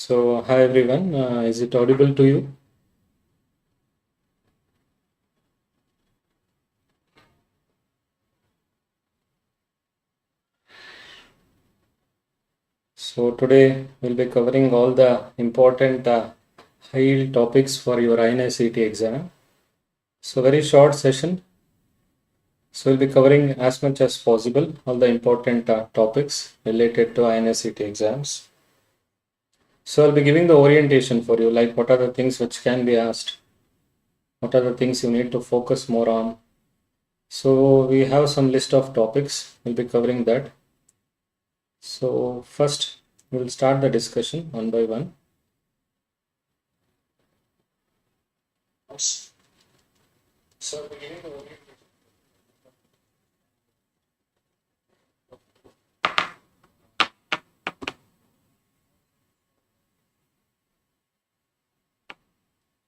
So, hi everyone, is it audible to you? So, today we'll be covering all the important high-yield topics for your INICET exam. So, very short session. So, we'll be covering as much as possible all the important topics related to INICET exams. So, I'll be giving the orientation for you, like what are the things which can be asked, what are the things you need to focus more on. So, we have some list of topics, we'll be covering that. So, first, we'll start the discussion one by one. So, beginning the orientation.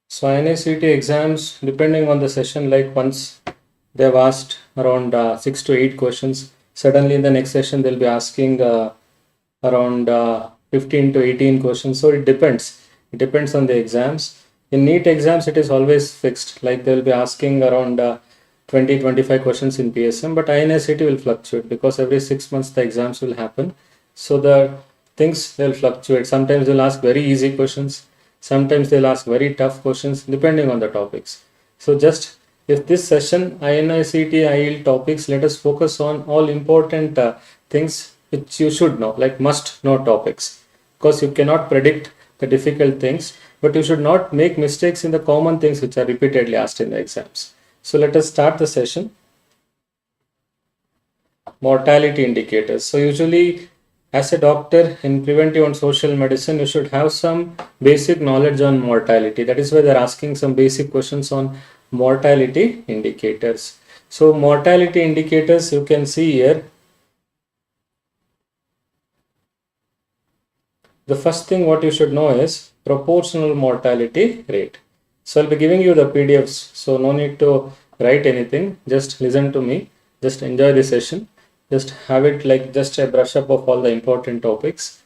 So INICET exams, depending on the session, like once they've asked around 6 to 8 questions, suddenly in the next session they'll be asking around 15 to 18 questions. So it depends. It depends on the exams. In NEET exams, it is always fixed. Like they'll be asking around 20-25 questions in PSM, but INICET will fluctuate because every 6 months the exams will happen. So the things will fluctuate. Sometimes they'll ask very easy questions. Sometimes they'll ask very tough questions depending on the topics. So just if this session INICET High-Yield topics, let us focus on all important things which you should know, like must know topics, because you cannot predict the difficult things, but you should not make mistakes in the common things which are repeatedly asked in the exams. So let us start the session. Mortality indicators. So usually as a doctor in preventive and social medicine, you should have some basic knowledge on mortality. That is why they're asking some basic questions on mortality indicators. So mortality indicators, you can see here. The first thing what you should know is proportional mortality rate. So I'll be giving you the PDFs. So no need to write anything. Just listen to me. Just enjoy the session. Just have it like just a brush up of all the important topics.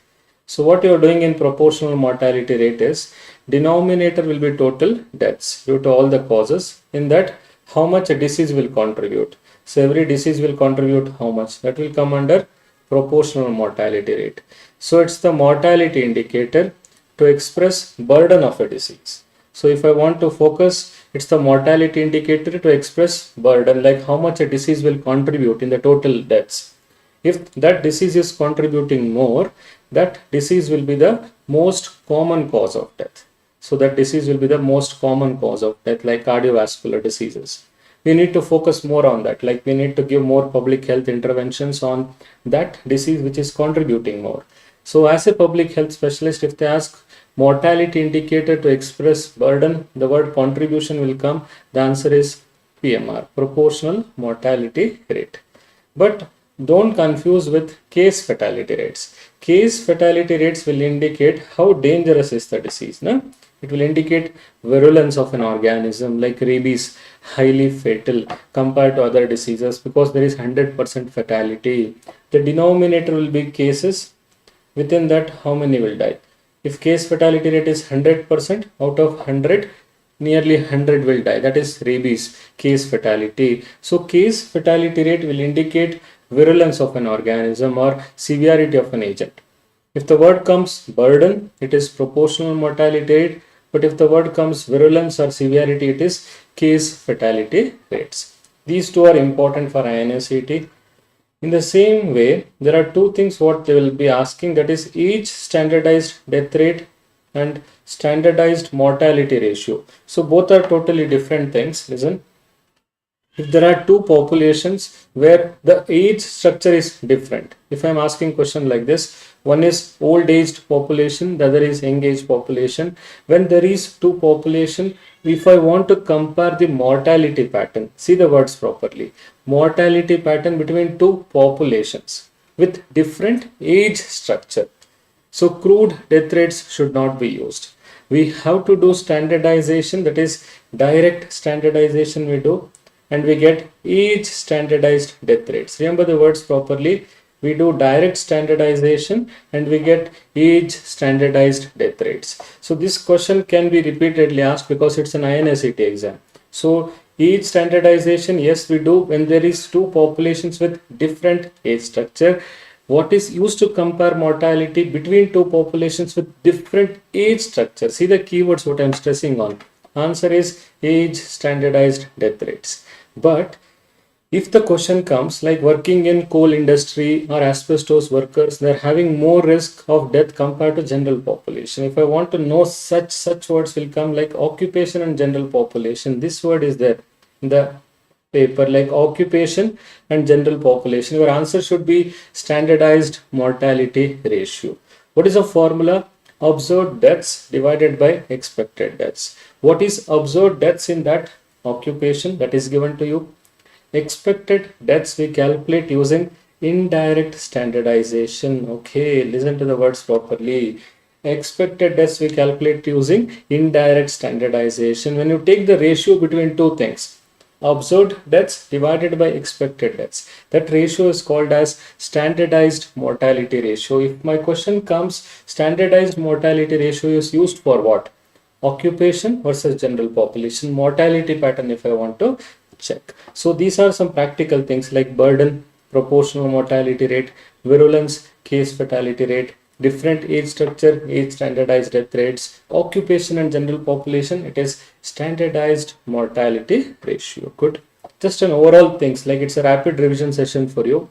So what you are doing in proportional mortality rate is denominator will be total deaths due to all the causes. In that, how much a disease will contribute. So every disease will contribute how much. That will come under proportional mortality rate. So it's the mortality indicator to express burden of a disease. So if I want to focus, it's the mortality indicator to express burden, like how much a disease will contribute in the total deaths. If that disease is contributing more, that disease will be the most common cause of death. So that disease will be the most common cause of death, like cardiovascular diseases. We need to focus more on that, like we need to give more public health interventions on that disease which is contributing more. So as a public health specialist, if they ask mortality indicator to express burden, the word contribution will come. The answer is PMR, proportional mortality rate. But don't confuse with case fatality rates. Case fatality rates will indicate how dangerous is the disease. No? It will indicate virulence of an organism, like rabies, highly fatal compared to other diseases because there is 100% fatality. The denominator will be cases. Within that, how many will die? If case fatality rate is 100%, out of 100, nearly 100 will die. That is rabies, case fatality. So case fatality rate will indicate virulence of an organism or severity of an agent. If the word comes burden, it is proportional mortality rate. But if the word comes virulence or severity, it is case fatality rates. These two are important for INICET. In the same way, there are two things what they will be asking, that is each standardized death rate and standardized mortality ratio. So both are totally different things. Listen, if there are two populations where the age structure is different, if I am asking question like this, one is old aged population, the other is young age population. When there is two population, if I want to compare the mortality pattern, see the words properly, mortality pattern between two populations with different age structure. So crude death rates should not be used. We have to do standardization, that is direct standardization we do, and we get each standardized death rates. Remember the words properly. we do direct standardization and we get age standardized death rates. So this question can be repeatedly asked because it's an INICET exam. So age standardization, yes, we do when there is two populations with different age structure. What is used to compare mortality between two populations with different age structure? See the keywords what I'm stressing on. Answer is age standardized death rates. But if the question comes like working in coal industry or asbestos workers, they're having more risk of death compared to general population. If I want to know such words will come like occupation and general population. This word is there in the paper like occupation and general population. Your answer should be standardized mortality ratio. What is the formula? Observed deaths divided by expected deaths. What is observed deaths in that occupation that is given to you? Expected deaths we calculate using indirect standardization. Okay, listen to the words properly. Expected deaths we calculate using indirect standardization. When you take the ratio between two things, observed deaths divided by expected deaths, that ratio is called as standardized mortality ratio. If my question comes, standardized mortality ratio is used for what? Occupation versus general population mortality pattern if I want to check. So these are some practical things like burden, proportional mortality rate, virulence, case fatality rate, different age structure, age standardized death rates, occupation and general population, it is standardized mortality ratio. Good. Just an overall things like it's a rapid revision session for you,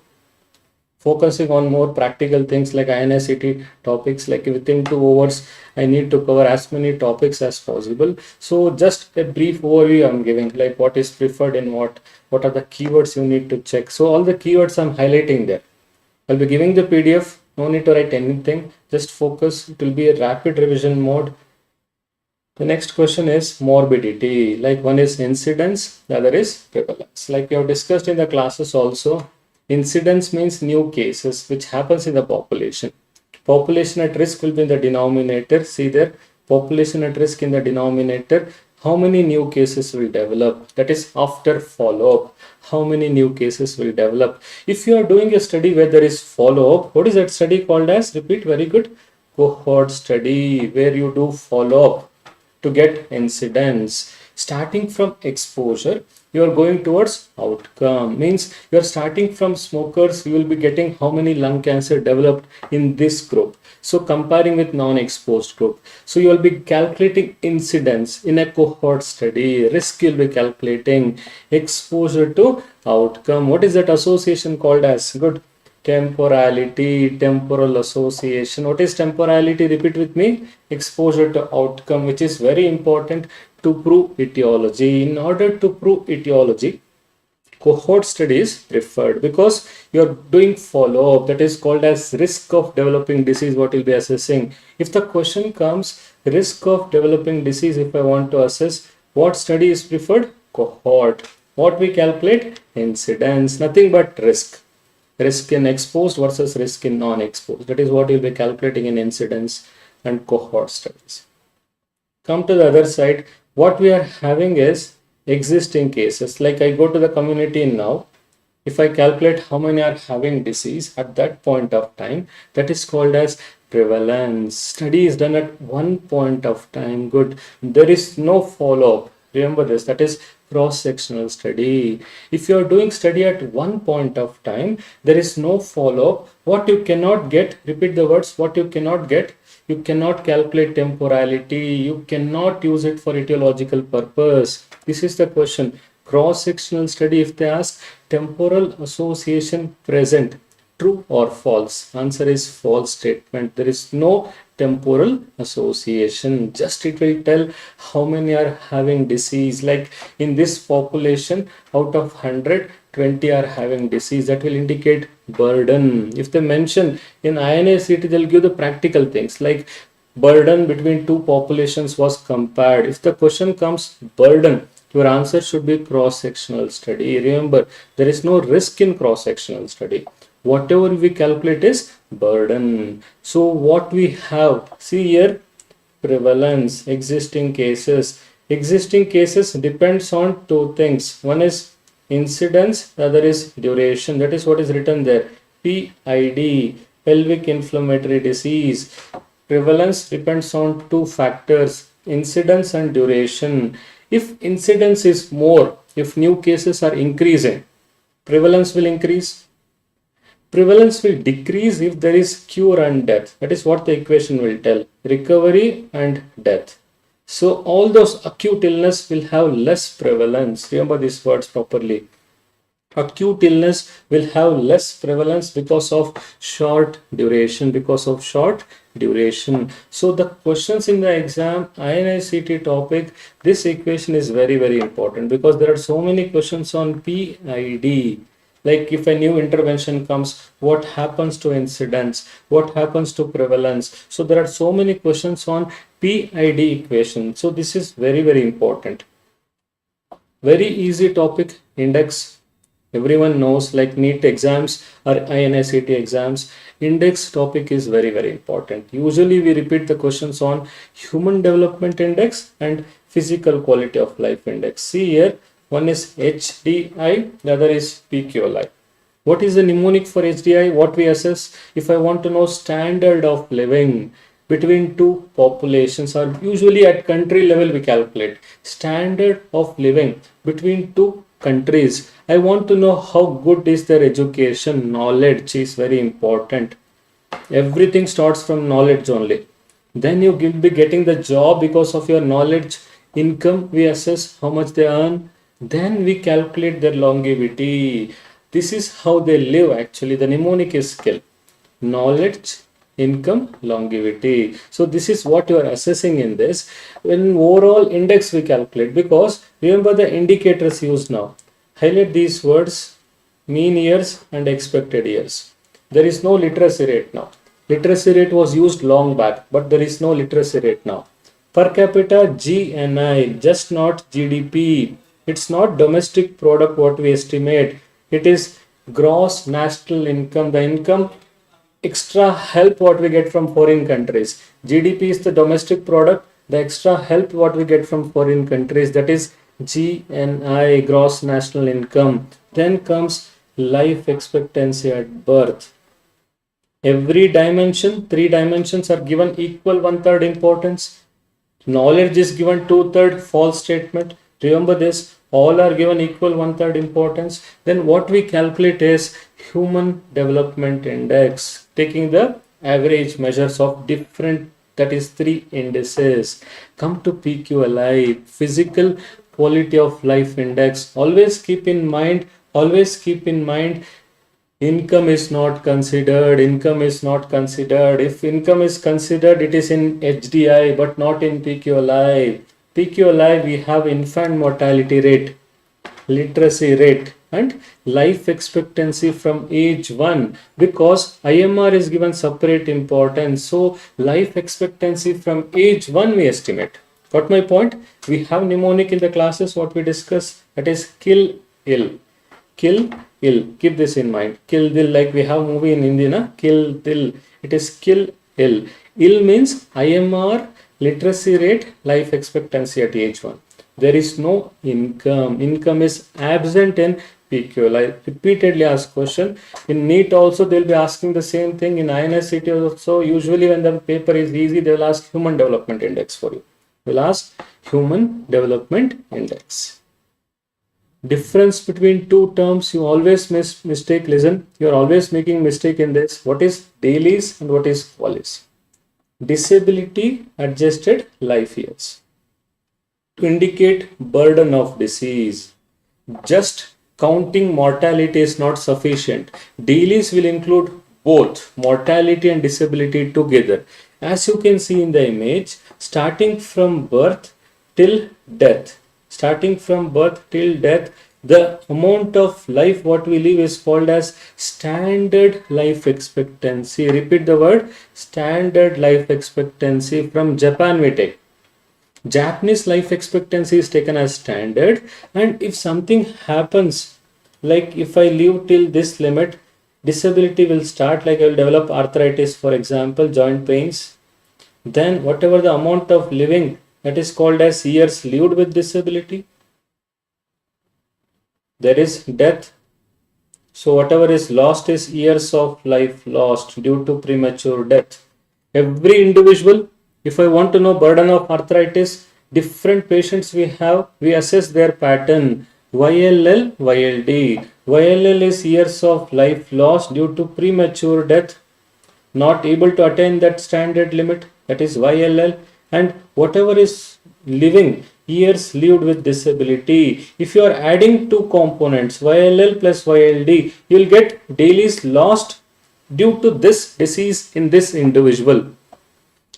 focusing on more practical things like INICET topics. Like within 2 hours I need to cover as many topics as possible. So just a brief overview I'm giving, like what is preferred in what are the keywords you need to check. So all the keywords I'm highlighting there. I'll be giving the PDF, no need to write anything, just focus. It will be a rapid revision mode. The next question is morbidity, like one is incidence, the other is prevalence. Like we have discussed in the classes also, incidence means new cases which happens in the population. Population at risk will be in the denominator. See there, population at risk in the denominator. How many new cases will develop? That is after follow-up. How many new cases will develop? If you are doing a study where there is follow-up, what is that study called as? Repeat, very good. Cohort study, where you do follow-up to get incidence. Starting from exposure, you are going towards outcome. Means you are starting from smokers, you will be getting how many lung cancer developed in this group. So comparing with non-exposed group. So you will be calculating incidence in a cohort study. Risk you will be calculating. Exposure to outcome. What is that association called as? Good. Temporality, temporal association. What is temporality? Repeat with me. Exposure to outcome, which is very important to prove etiology. In order to prove etiology, cohort study is preferred because you are doing follow-up. That is called as risk of developing disease, what you'll be assessing. If the question comes risk of developing disease, if I want to assess, what study is preferred? Cohort. What we calculate? Incidence. Nothing but risk. Risk in exposed versus risk in non-exposed. That is what you'll be calculating in incidence and cohort studies. Come to the other side. What we are having is existing cases. Like I go to the community now. If I calculate how many are having disease at that point of time, that is called as prevalence. Study is done at one point of time. Good. There is no follow-up. Remember this. That is cross-sectional study. If you are doing study at one point of time, there is no follow-up. What you cannot get, repeat the words, what you cannot get, you cannot calculate temporality, you cannot use it for etiological purpose. This is the question. Cross-sectional study, if they ask temporal association present, true or false? Answer is false statement. There is no temporal association. Just it will tell how many are having disease. Like in this population, out of 100, 20 are having disease. That will indicate burden. If they mention in INICET, they'll give the practical things like burden between two populations was compared. If the question comes burden, your answer should be cross-sectional study. Remember, there is no risk in cross-sectional study. Whatever we calculate is burden. So what we have, see here, prevalence, existing cases. Existing cases depends on two things. One is incidence, the other is duration. That is what is written there. PID, pelvic inflammatory disease. Prevalence depends on two factors, incidence and duration. If incidence is more, if new cases are increasing, prevalence will increase. Prevalence will decrease if there is cure and death. That is what the equation will tell. Recovery and death. So all those acute illness will have less prevalence. Remember these words properly. Acute illness will have less prevalence because of short duration. So the questions in the exam, INICET topic, this equation is very, very important because there are so many questions on PID. Like if a new intervention comes, what happens to incidence? What happens to prevalence? So there are so many questions on PID equation. So this is very, very important. Very easy topic, index. Everyone knows, like NEET exams or INICET exams, index topic is very, very important. Usually we repeat the questions on human development index and physical quality of life index. See here, one is HDI, the other is PQLI. What is the mnemonic for HDI? What we assess? If I want to know standard of living between two populations, or usually at country level we calculate standard of living between two countries. I want to know how good is their education. Knowledge is very important. Everything starts from knowledge only. Then you will be getting the job because of your knowledge. Income, we assess how much they earn. Then we calculate their longevity. This is how they live actually. The mnemonic is skill. Knowledge, income, longevity. So this is what you are assessing in this. In overall index we calculate, because remember the indicators used now. Highlight these words, mean years and expected years. There is no literacy rate now. Literacy rate was used long back, but there is no literacy rate now. Per capita GNI, just not GDP. It's not domestic product what we estimate. It is gross national income, the income extra help what we get from foreign countries. GDP is the domestic product, the extra help what we get from foreign countries, that is GNI, gross national income. Then comes life expectancy at birth. Every dimension, 3 dimensions are given equal 1/3 importance. Knowledge is given 2/3, false statement. Remember this, all are given equal 1/3 importance. Then what we calculate is human development index, taking the average measures of different, that is 3 indices. Come to PQLI, physical quality of life index. Always keep in mind, income is not considered. If income is considered, it is in HDI but not in PQLI. PQLI we have infant mortality rate, literacy rate and life expectancy from age 1, because IMR is given separate importance. So life expectancy from age 1 we estimate. Got my point? We have mnemonic in the classes what we discuss, that is kill ill. Kill ill. Keep this in mind. Kill dil, like we have movie in Hindi, na? Kill dil. It is kill ill. Ill means IMR, literacy rate, life expectancy at age 1. There is no income. Income is absent in PQL. I repeatedly ask question. In NEET also they will be asking the same thing. In INICET also, usually when the paper is easy, they will ask human development index for you. They will ask human development index. Difference between two terms, you always mistake. Listen, you are always making mistake in this. What is dailies and what is qualis? Disability adjusted life years to indicate burden of disease. Just counting mortality is not sufficient. Dailies will include both mortality and disability together. As you can see in the image, starting from birth till death. The amount of life what we live is called as standard life expectancy. Repeat the word, standard life expectancy. From Japan we take. Japanese life expectancy is taken as standard, and if something happens, like if I live till this limit, disability will start, like I will develop arthritis, for example, joint pains. Then whatever the amount of living, that is called as years lived with disability. There is death. So whatever is lost is years of life lost due to premature death. Every individual, if I want to know burden of arthritis, different patients we have, we assess their pattern. YLL, YLD. YLL is years of life lost due to premature death, not able to attain that standard limit, that is YLL. And whatever is living, years lived with disability, if you are adding two components YLL plus YLD, you will get days lost due to this disease in this individual.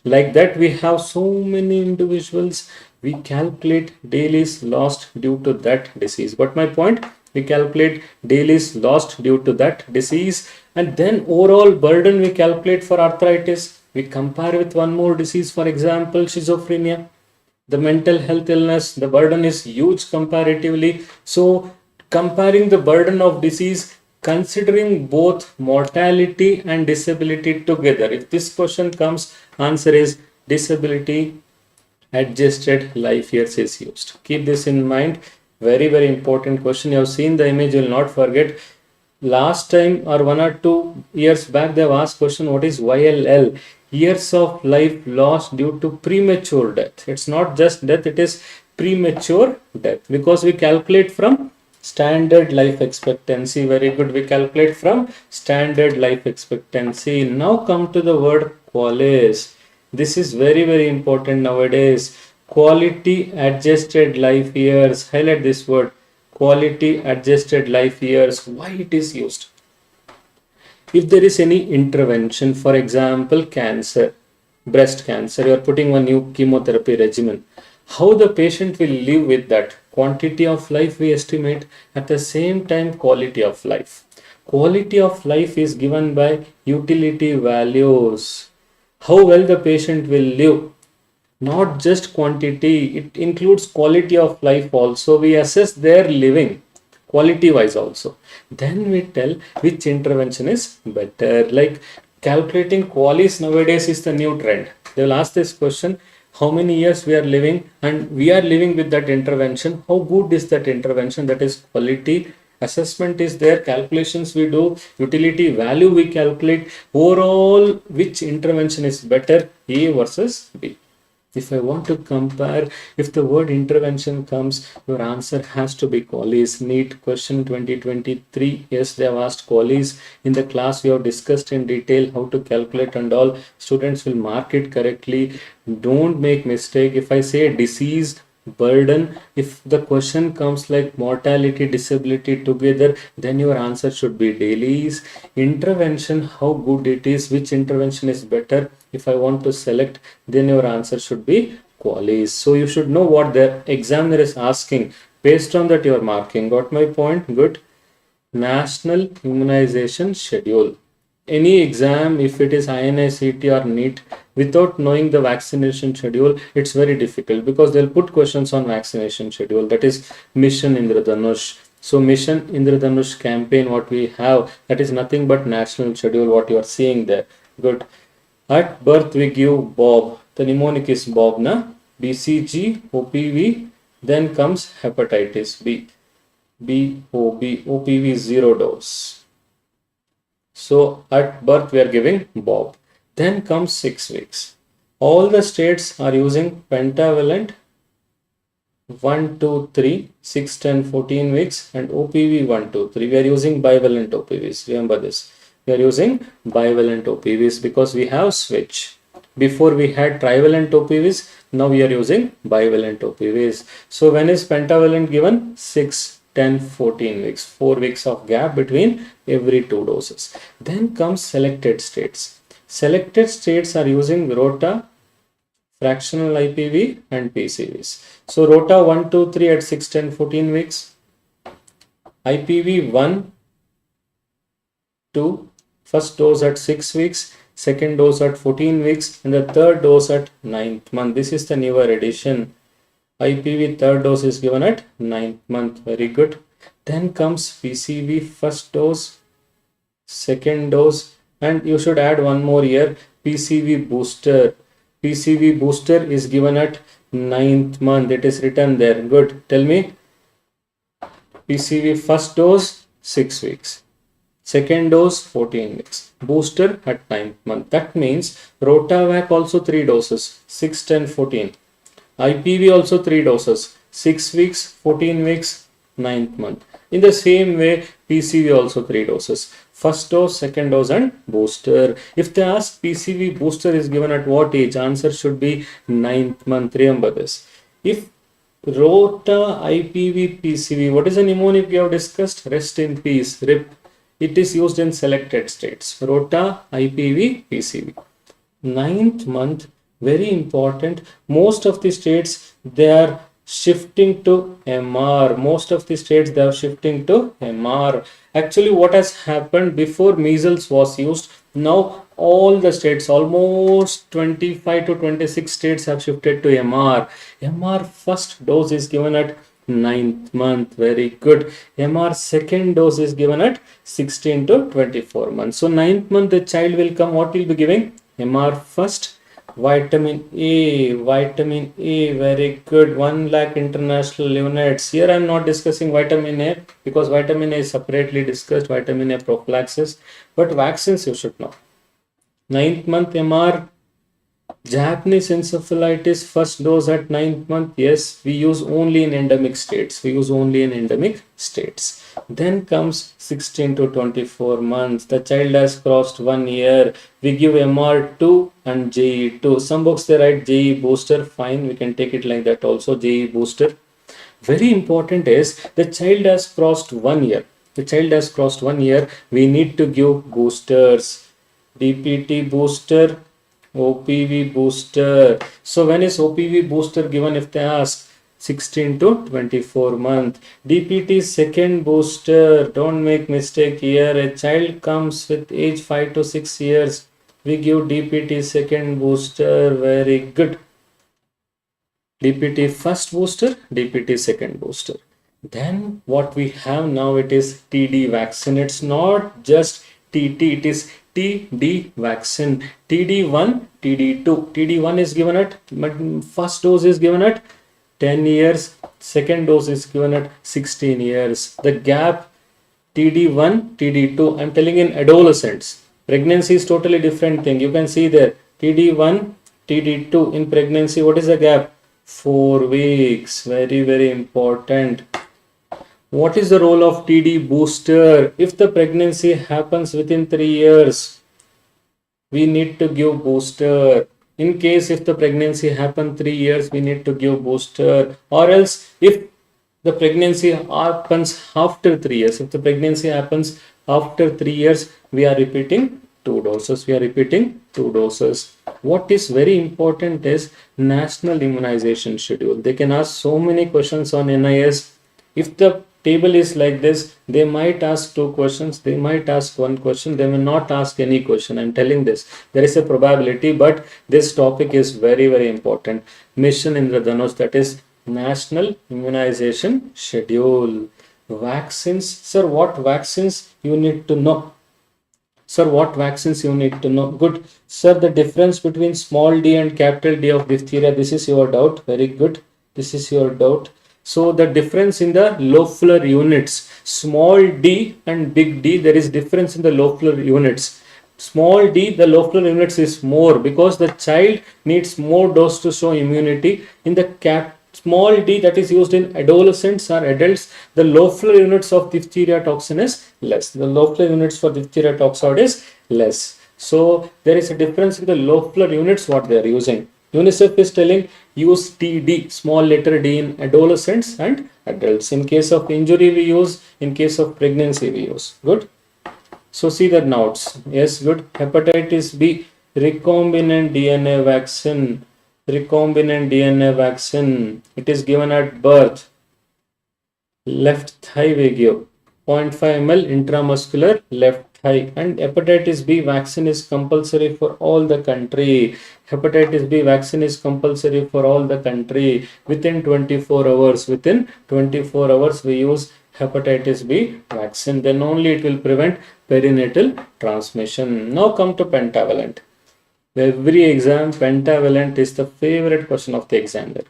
Like that, we have so many individuals, we calculate days lost due to that disease. But my point, we calculate days lost due to that disease, and then overall burden we calculate for arthritis. We compare with one more disease, for example schizophrenia, the mental health illness, the burden is huge comparatively. So comparing the burden of disease, considering both mortality and disability together, if this question comes, answer is disability adjusted life years is used. Keep this in mind. Very, very important question. You have seen the image, you will not forget. Last time or 1 or 2 years back, they have asked question, what is YLL? Years of life lost due to premature death. It's not just death, it is premature death, because we calculate from standard life expectancy. Very good, we calculate from standard life expectancy. Now come to the word QALYs. This is very, very important nowadays. Quality adjusted life years. Highlight this word, quality adjusted life years. Why it is used? If there is any intervention, for example cancer, breast cancer, you are putting one new chemotherapy regimen, how the patient will live with that? Quantity of life we estimate, at the same time quality of life. Quality of life is given by utility values. How well the patient will live, not just quantity, it includes quality of life also. We assess their living quality wise also, then we tell which intervention is better. Like calculating QALYs nowadays is the new trend. They will ask this question, how many years we are living and we are living with that intervention, how good is that intervention, that is quality assessment is there, calculations we do, utility value we calculate, overall which intervention is better, A versus B. If I want to compare, if the word intervention comes, your answer has to be QALYs. NEET question 2023. Yes, they have asked QALYs. In the class, we have discussed in detail how to calculate and all. Students will mark it correctly. Don't make mistake. If I say disease, burden, if the question comes like mortality, disability together, then your answer should be dailies. Intervention, how good it is, which intervention is better, if I want to select, then your answer should be QALYs. So you should know what the examiner is asking. Based on that you are marking. Got my point? Good. National Immunization Schedule. Any exam, if it is INICET or NEET, without knowing the vaccination schedule, it's very difficult, because they'll put questions on vaccination schedule. That is Mission Indradhanush. So Mission Indradhanush campaign, what we have, that is nothing but national schedule, what you are seeing there. Good. At birth we give Bob. The mnemonic is Bob, na? BCG, OPV, then comes hepatitis B. BOB, OPV 0 dose. So at birth we are giving Bob. Then comes 6 weeks. All the states are using pentavalent 1, 2, 3, 6, 10, 14 weeks, and OPV 1, 2, 3. We are using bivalent OPVs. Remember this. We are using bivalent OPVs because we have switch. Before we had trivalent OPVs, now we are using bivalent OPVs. So when is pentavalent given? 6, 10, 14 weeks. 4 weeks of gap between every 2 doses. Then comes selected states. Selected states are using Rota, fractional IPV and PCVs. So Rota 1, 2, 3 at 6, 10, 14 weeks. IPV 1, 2, first dose at 6 weeks, second dose at 14 weeks, and the third dose at 9th month. This is the newer edition. IPV third dose is given at 9th month. Very good. Then comes PCV first dose, second dose, and you should add one more here, PCV booster. PCV booster is given at 9th month. It is written there. Good. Tell me. PCV first dose 6 weeks. Second dose 14 weeks. Booster at 9th month. That means Rotavac also 3 doses, 6, 10, 14. IPV also 3 doses, 6 weeks, 14 weeks, 9th month. In the same way, PCV also 3 doses. First dose, second dose and booster. If they ask PCV booster is given at what age, answer should be 9th month. Remember this. If Rota, IPV, PCV, what is the mnemonic we have discussed? Rest in peace, RIP. It is used in selected states. Rota, IPV, PCV. 9th month, very important. Most of the states, they are shifting to MR. Most of the states, they are shifting to MR. Actually, what has happened before measles was used, now all the states, almost 25 to 26 states have shifted to MR. MR first dose is given at 9th month. Very good. MR second dose is given at 16 to 24 months. So 9th month the child will come. What will be giving? MR first. Vitamin A. Vitamin A. Very good. 1 lakh international units. Here I am not discussing vitamin A because vitamin A is separately discussed. Vitamin A prophylaxis. But vaccines you should know. 9th month MR. Japanese encephalitis first dose at 9th month. Yes, we use only in endemic states. We use only in endemic states. Then comes 16 to 24 months. The child has crossed 1 year. We give MR2 and JE2. Some books they write JE booster. Fine, we can take it like that also. JE booster. Very important is the child has crossed 1 year. The child has crossed 1 year. We need to give boosters. DPT booster. OPV booster. So when is OPV booster given if they ask? 16 to 24 month. DPT second booster. Don't make mistake here. A child comes with age 5 to 6 years. We give DPT second booster. Very good. DPT first booster, DPT second booster. Then what we have now, it is TD vaccine. It's not just TT, it is TD vaccine. TD1, TD2. TD1 is given at, first dose is given at 10 years, second dose is given at 16 years. The gap TD1, TD2, I'm telling in adolescents. Pregnancy is totally different thing. You can see there TD1, TD2 in pregnancy. What is the gap? 4 weeks. Very, very important. What is the role of TD booster? If the pregnancy happens within 3 years, we need to give booster. In case if the pregnancy happens 3 years, we need to give booster. Or else if the pregnancy happens after 3 years, if the pregnancy happens after 3 years, we are repeating 2 doses. We are repeating 2 doses. What is very important is national immunization schedule. They can ask so many questions on NIS. If the table is like this, they might ask 2 questions, they might ask 1 question, they may not ask any question. I'm telling this. There is a probability, but this topic is very, very important. Mission Indradhanush, that is National Immunization Schedule. Vaccines. Sir, what vaccines you need to know? Sir, what vaccines you need to know? Good. Sir, the difference between small d and capital D of diphtheria, this is your doubt. Very good. This is your doubt. So the difference in the Loeffler units, small d and big D, there is difference in the Loeffler units. Small d, the Loeffler units is more because the child needs more dose to show immunity. In the small d, that is used in adolescents or adults, the Loeffler units of diphtheria toxin is less. The Loeffler units for diphtheria toxoid is less. So there is a difference in the Loeffler units what they are using. UNICEF is telling use TD, small letter d in adolescents and adults. In case of injury we use, in case of pregnancy we use. Good. So see the notes. Yes, good. Hepatitis B, recombinant DNA vaccine. Recombinant DNA vaccine. It is given at birth. Left thigh we give. 0.5 ml intramuscular left thigh. And hepatitis B vaccine is compulsory for all the country. Hepatitis B vaccine is compulsory for all the country. Within 24 hours. Within 24 hours we use hepatitis B vaccine. Then only it will prevent perinatal transmission. Now come to pentavalent. Every exam, pentavalent is the favorite question of the examiner.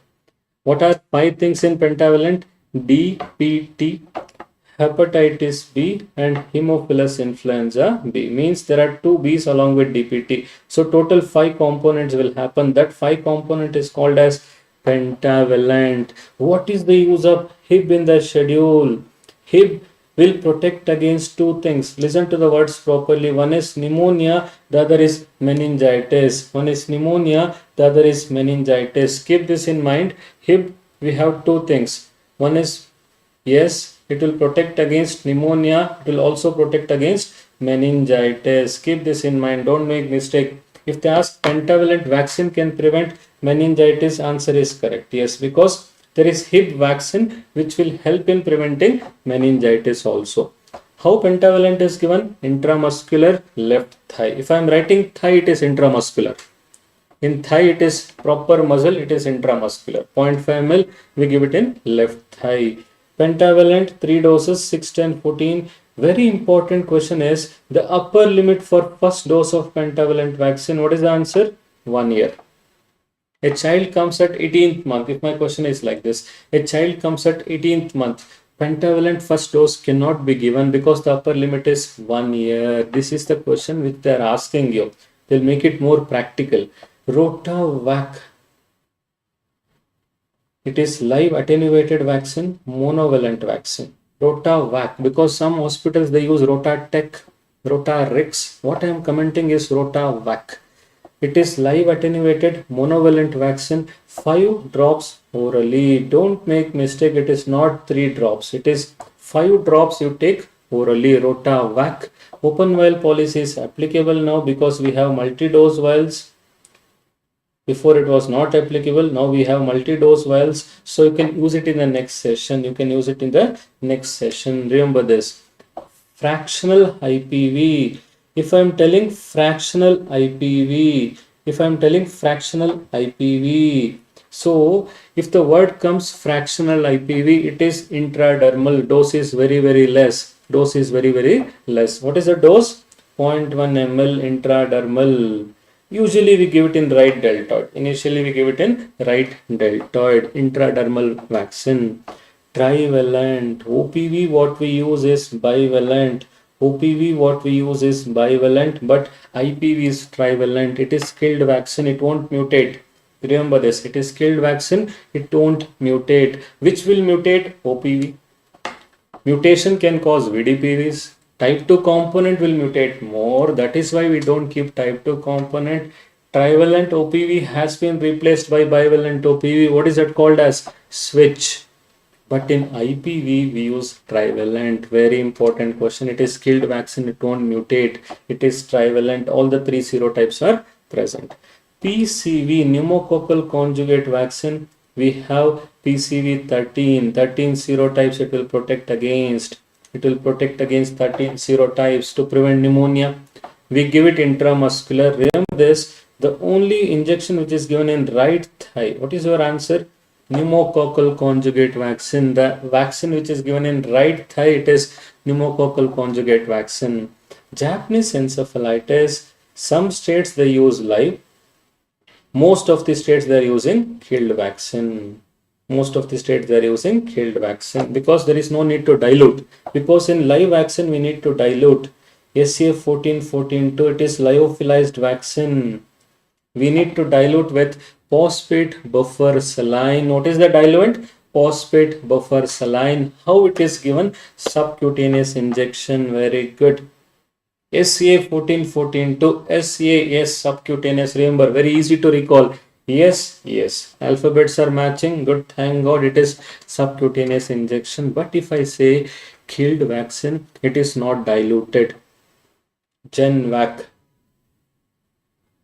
What are 5 things in pentavalent? DPT, hepatitis B and Haemophilus influenza B. Means there are two B's along with DPT. So total 5 components will happen. That 5 component is called as pentavalent. What is the use of Hib in the schedule? Hib will protect against two things. Listen to the words properly. One is pneumonia, the other is meningitis. One is pneumonia, the other is meningitis. Keep this in mind. Hib, we have two things. One is, yes, it will protect against pneumonia. It will also protect against meningitis. Keep this in mind. Don't make mistake. If they ask pentavalent vaccine can prevent meningitis, answer is correct. Yes, because there is Hib vaccine which will help in preventing meningitis also. How pentavalent is given? Intramuscular left thigh. If I am writing thigh, it is intramuscular. In thigh, it is proper muscle, it is intramuscular. 0.5 ml, we give it in left thigh. Pentavalent, 3 doses, 6, 10, 14. Very important question is the upper limit for first dose of pentavalent vaccine. What is the answer? 1 year. A child comes at 18th month. If my question is like this, a child comes at 18th month. Pentavalent first dose cannot be given because the upper limit is 1 year. This is the question which they are asking you. They'll make it more practical. Rotavac. It is live attenuated vaccine, monovalent vaccine. Rotavac, because some hospitals they use Rotatech, Rotarix. What I am commenting is Rotavac. It is live attenuated monovalent vaccine, 5 drops orally. Don't make mistake, it is not 3 drops. It is 5 drops you take orally. Rotavac. Open vial policy is applicable now because we have multi-dose vials. Before it was not applicable. Now we have multi-dose vials. So you can use it in the next session. Remember this. Fractional IPV. If I am telling fractional IPV, so if the word comes fractional IPV, it is intradermal. Dose is very, very less. What is the dose? 0.1 ml intradermal. Usually we give it in right deltoid. Initially we give it in right deltoid. Intradermal vaccine. Trivalent. OPV what we use is bivalent. But IPV is trivalent. It is killed vaccine. It won't mutate. Remember this. It is killed vaccine. It won't mutate. Which will mutate? OPV. Mutation can cause VDPVs. Type 2 component will mutate more. That is why we don't keep type 2 component. Trivalent OPV has been replaced by bivalent OPV. What is that called as? Switch. But in IPV, we use trivalent. Very important question. It is killed vaccine. It won't mutate. It is trivalent. All the 3 serotypes are present. PCV, pneumococcal conjugate vaccine. We have PCV 13 serotypes it will protect against. 13 serotypes to prevent pneumonia. We give it intramuscular. Remember this, the only injection which is given in right thigh. What is your answer? Pneumococcal conjugate vaccine. The vaccine which is given in right thigh, it is pneumococcal conjugate vaccine. Japanese encephalitis, some states they use live. Most of the states they are using killed vaccine. Because there is no need to dilute. Because in live vaccine we need to dilute. SCF 14-14-2, it is lyophilized vaccine. We need to dilute with phosphate buffer saline. What is the diluent? Phosphate buffer saline. How it is given? Subcutaneous injection. Very good. SCA 14-14-2, SCA, yes, subcutaneous. Remember, very easy to recall. Yes. Alphabets are matching. Good, thank God it is subcutaneous injection. But if I say killed vaccine, it is not diluted. Genvac.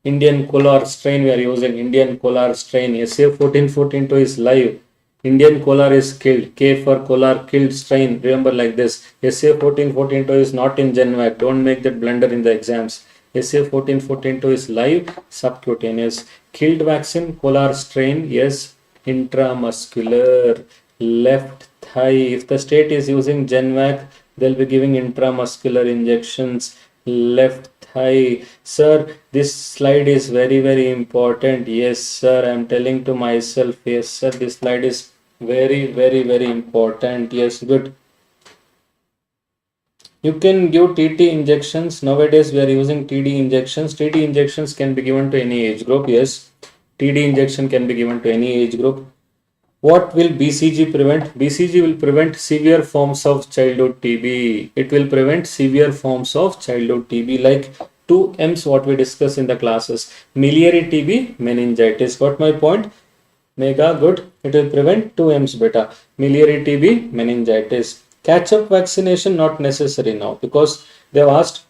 Indian Kolar strain we are using. Indian Kolar strain. SCA 14-14-2 is live. Indian Kolar is killed. K for Kolar, killed strain. Remember like this. SCA 14-14-2 is not in Genvac. Don't make that blunder in the exams. SCA 14-14-2 is live, subcutaneous. Killed vaccine, Kolar strain, yes, intramuscular. Left thigh. If the state is using Genvac, they'll be giving intramuscular injections. Left thigh. Sir, this slide is very, very important. Yes, sir, I am telling to myself. Yes, sir, this slide is very, very, very important. Yes, good. You can give TT injections. Nowadays we are using TD injections. TD injections can be given to any age group. Yes, TD injection can be given to any age group. What will BCG prevent? BCG will prevent severe forms of childhood TB. It will prevent severe forms of childhood TB like 2Ms what we discussed in the classes. Miliary TB, meningitis. Got my point? Mega good. It will prevent 2Ms beta. Miliary TB, meningitis. Catch-up vaccination not necessary now because they have asked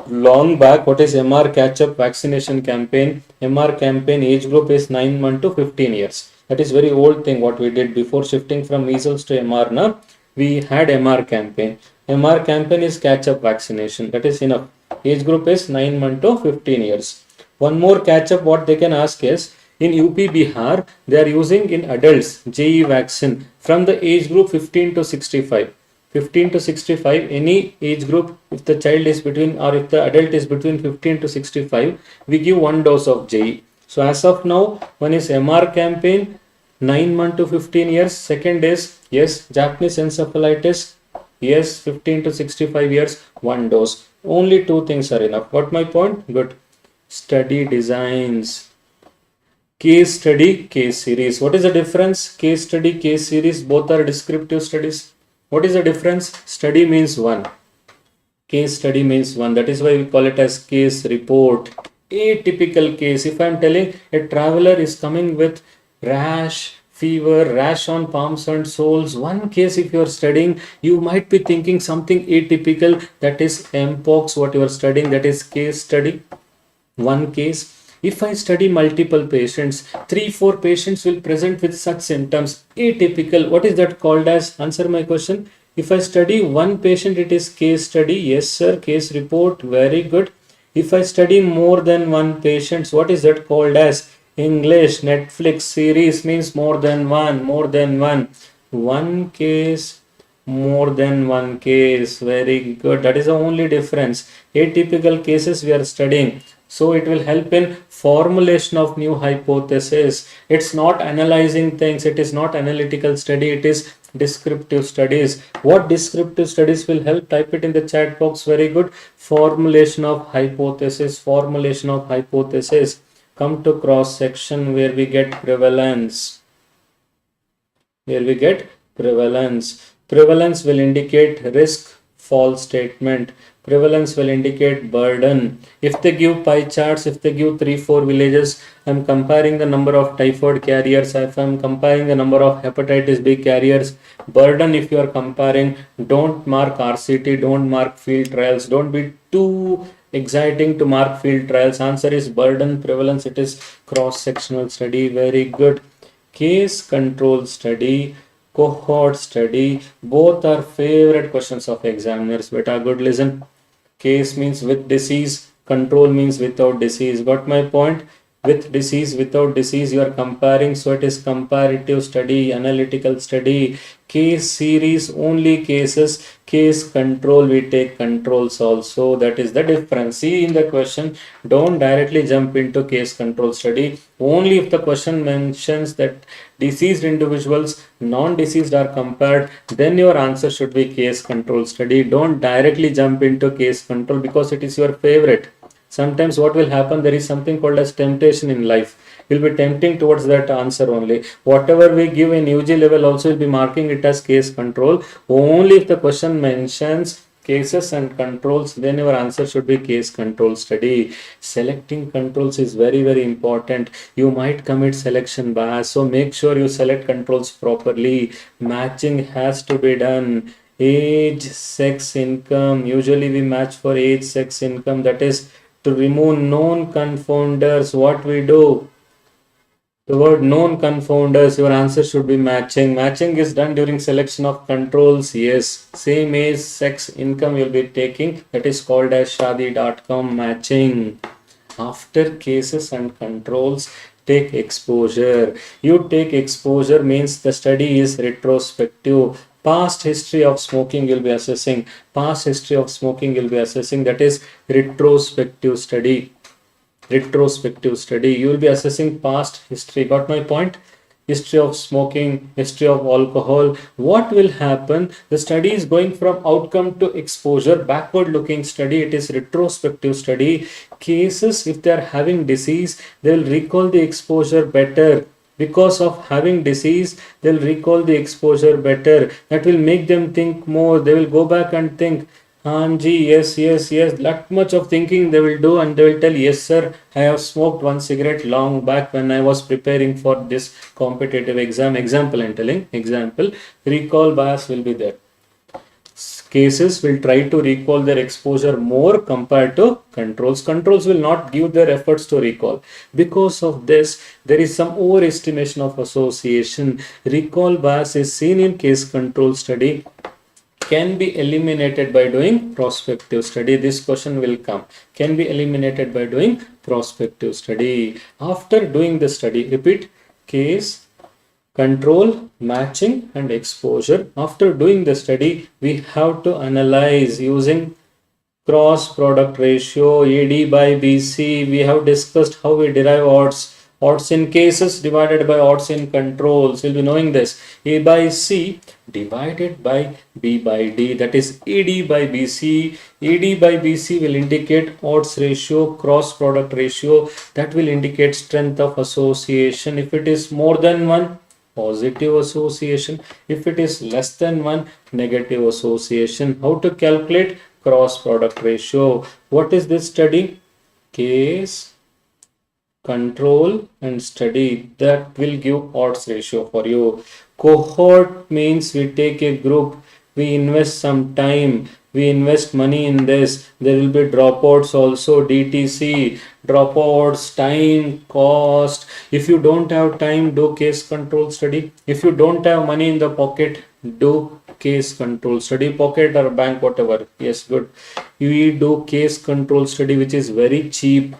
long back what is MR catch-up vaccination campaign. MR campaign age group is 9 months to 15 years. That is very old thing what we did before shifting from measles to MR. Now we had MR campaign. MR campaign is catch-up vaccination. That is enough. Age group is 9 months to 15 years. One more catch-up what they can ask is in UP Bihar they are using in adults JE vaccine from the age group 15 to 65. 15 to 65, any age group, if the child is between or if the adult is between 15 to 65, we give one dose of JE. So as of now, one is MR campaign, 9 months to 15 years. Second is, yes, Japanese encephalitis, yes, 15 to 65 years, one dose. Only two things are enough. Got my point? Good. Study designs. Case study, case series. What is the difference? Case study, case series, both are descriptive studies. What is the difference? Study means one. Case study means one. That is why we call it as case report. Atypical case. If I am telling a traveler is coming with rash, fever, rash on palms and soles, one case if you are studying, you might be thinking something atypical. That is Mpox, what you are studying. That is case study. One case. If I study multiple patients, 3-4 patients will present with such symptoms. Atypical. What is that called as? Answer my question. If I study one patient, it is case study. Yes, sir. Case report. Very good. If I study more than one patient, what is that called as? English. Netflix series means more than one. More than one. One case. More than one case. Very good. That is the only difference. Atypical cases we are studying. So it will help in formulation of new hypothesis. It's not analyzing things. It is not analytical study. It is descriptive studies. What descriptive studies will help? Type it in the chat box. Very good. Formulation of hypothesis. Formulation of hypothesis. Come to cross section where we get prevalence. Where we get prevalence. Prevalence will indicate risk, false statement. Prevalence will indicate burden. If they give pie charts, if they give 3-4 villages, I'm comparing the number of typhoid carriers, if I'm comparing the number of hepatitis B carriers, burden if you are comparing, don't mark RCT, don't mark field trials, don't be too exciting to mark field trials. Answer is burden, prevalence, it is cross-sectional study. Very good. Case control study, cohort study, both are favorite questions of examiners. Beta, good listen. Case means with disease, control means without disease. Got my point? With disease, without disease, you are comparing. So it is comparative study, analytical study. Case series, only cases. Case control, we take controls also. That is the difference. See in the question, don't directly jump into case control study. Only if the question mentions that diseased individuals, non-diseased are compared, then your answer should be case control study. Don't directly jump into case control because it is your favorite. Sometimes what will happen, there is something called as temptation in life. We'll be tempting towards that answer only. Whatever we give in UG level also will be marking it as case control. Only if the question mentions cases and controls, then your answer should be case control study. Selecting controls is very, very important. You might commit selection bias, so make sure you select controls properly. Matching has to be done. Age, sex, income. Usually we match for age, sex, income. That is to remove known confounders. What we do? The word known confounders, your answer should be matching. Matching is done during selection of controls. Yes, same age, sex, income you'll be taking. That is called as shadi.com matching. After cases and controls, take exposure. You take exposure means the study is retrospective. Past history of smoking you'll be assessing. Past history of smoking you'll be assessing. That is retrospective study. Retrospective study, you will be assessing past history. Got my point? history of smoking, history of alcohol. What will happen? The study is going from outcome to exposure, backward looking study. It is retrospective study. Cases, if they are having disease, they will recall the exposure better. Because of having disease, they'll recall the exposure better. That will make them think more. They will go back and think, Anji, yes. That much of thinking they will do, and they will tell, yes, sir, I have smoked one cigarette long back when I was preparing for this competitive exam. Example, I'm telling. Example, recall bias will be there. Cases will try to recall their exposure more compared to controls. Controls will not give their efforts to recall. Because of this, there is some overestimation of association. Recall bias is seen in case control study, can be eliminated by doing prospective study. This question will come. Can be eliminated by doing prospective study. After doing the study, repeat, case, control, matching and exposure. After doing the study, we have to analyze using cross product ratio, AD by BC. We have discussed how we derive odds. Odds in cases divided by odds in controls. You'll be knowing this. A by C divided by B by D. That is AD by BC. AD by BC will indicate odds ratio, cross product ratio. That will indicate strength of association. If it is more than 1, positive association. If it is less than 1, negative association. How to calculate cross product ratio? What is this study? Case, control and study. That will give odds ratio for you. Cohort means we take a group, we invest some time, we invest money in this. There will be dropouts also. DTC, dropouts, time, cost. If you don't have time, do case control study. If you don't have money in the pocket, do case control study. Pocket or bank, whatever. Yes, good. You do case control study, which is very cheap,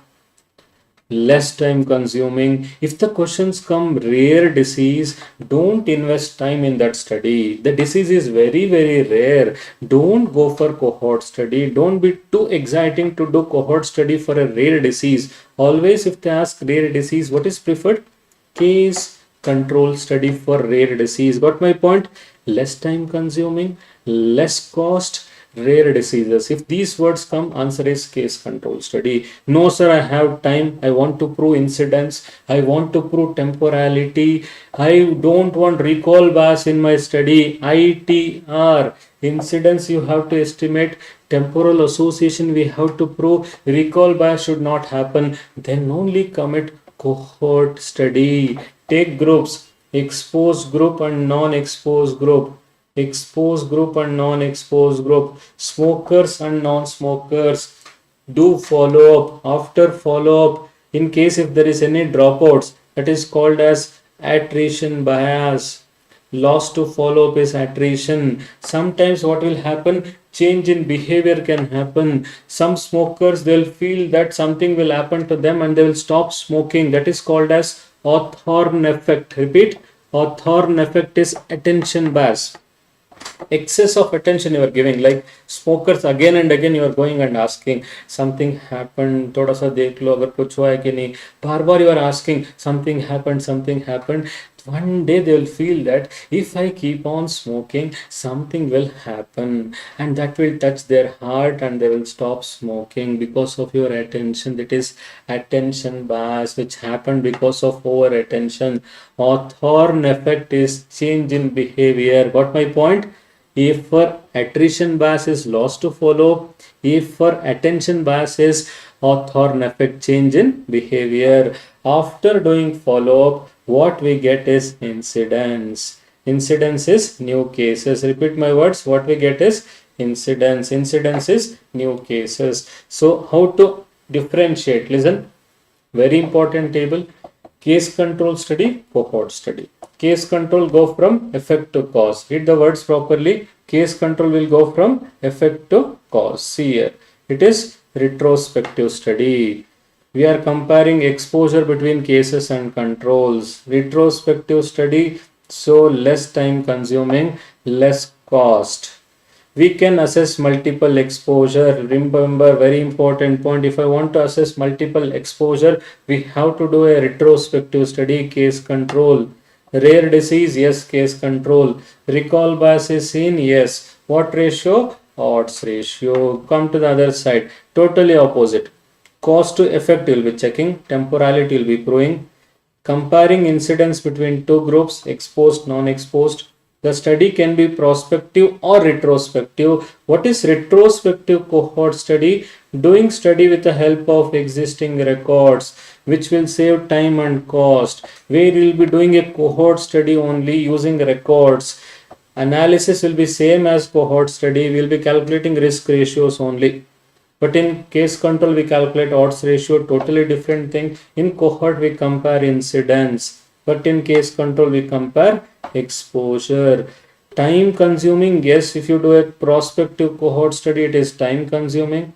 less time consuming. If the questions come rare disease, don't invest time in that study. The disease is very rare. Don't go for cohort study. Don't be too exciting to do cohort study for a rare disease. Always if they ask rare disease, what is preferred? Case control study for rare disease. Got my point? Less time consuming, less cost, rare diseases. If these words come, answer is case control study. No sir, I have time, I want to prove incidence, I want to prove temporality, I don't want recall bias in my study. ITR, incidence you have to estimate, temporal association we have to prove, recall bias should not happen. Then only commit cohort study. Take groups, exposed group and non-exposed group, exposed group and non-exposed group, smokers and non-smokers. Do follow-up. After follow-up, in case if there is any dropouts, that is called as attrition bias. Loss to follow-up is attrition. Sometimes what will happen, change in behavior can happen. Some smokers, they'll feel that something will happen to them and they will stop smoking. That is called as Hawthorne effect. Repeat, Hawthorne effect is attention bias. Excess of attention you are giving, like smokers, again and again you are going and asking something happened, thoda sa dekh lo agar kuch hua hai ki nahi, bar you are asking something happened. One day they will feel that if I keep on smoking, something will happen and that will touch their heart and they will stop smoking because of your attention. That is attention bias, which happened because of over attention. Hawthorne effect is change in behavior. Got my point? If for attrition bias is loss to follow, if for attention bias is Hawthorne effect, change in behavior. After doing follow-up, what we get is incidence. Incidence is new cases. Repeat my words. What we get is incidence. Incidence is new cases. So how to differentiate? Listen, very important table. Case control study, cohort study. Case control go from effect to cause. Read the words properly. Case control will go from effect to cause. See here. It is retrospective study. We are comparing exposure between cases and controls. Retrospective study, so less time consuming, less cost. We can assess multiple exposure. Remember, very important point. If I want to assess multiple exposure, we have to do a retrospective study, case control. Rare disease, yes, case control. Recall bias is seen, yes. What ratio? Odds ratio. Come to the other side. Totally opposite. Cost to effect will be checking. Temporality will be proving. Comparing incidence between two groups, exposed, non-exposed. The study can be prospective or retrospective. What is retrospective cohort study? Doing study with the help of existing records, which will save time and cost. Where we will be doing a cohort study only using records. Analysis will be same as cohort study. We will be calculating risk ratios only. But in case control, we calculate odds ratio, totally different thing. In cohort, we compare incidence. But in case control, we compare exposure. Time consuming, yes, if you do a prospective cohort study, it is time consuming,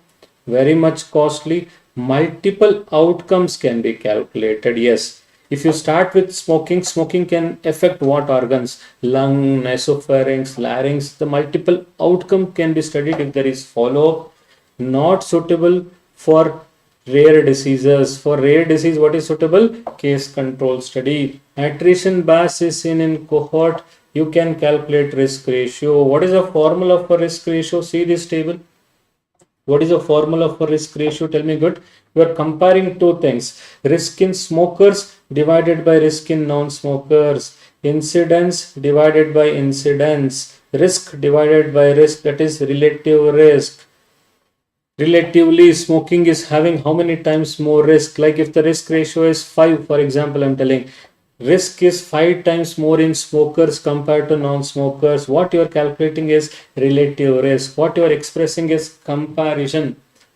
very much costly. Multiple outcomes can be calculated, yes. If you start with smoking, smoking can affect what organs? Lung, nasopharynx, larynx. The multiple outcome can be studied if there is follow-up. Not suitable for rare diseases. For rare disease, what is suitable? Case control study. Attrition bias is seen in cohort. You can calculate risk ratio. What is the formula for risk ratio? See this table. What is the formula for risk ratio? Tell me good. You are comparing two things. Risk in smokers divided by risk in non-smokers. Incidence divided by incidence. Risk divided by risk, that is relative risk. Relatively, smoking is having how many times more risk? Like if the risk ratio is 5, for example, I'm telling risk is 5 times more in smokers compared to non-smokers. What you are calculating is relative risk. What you are expressing is comparison.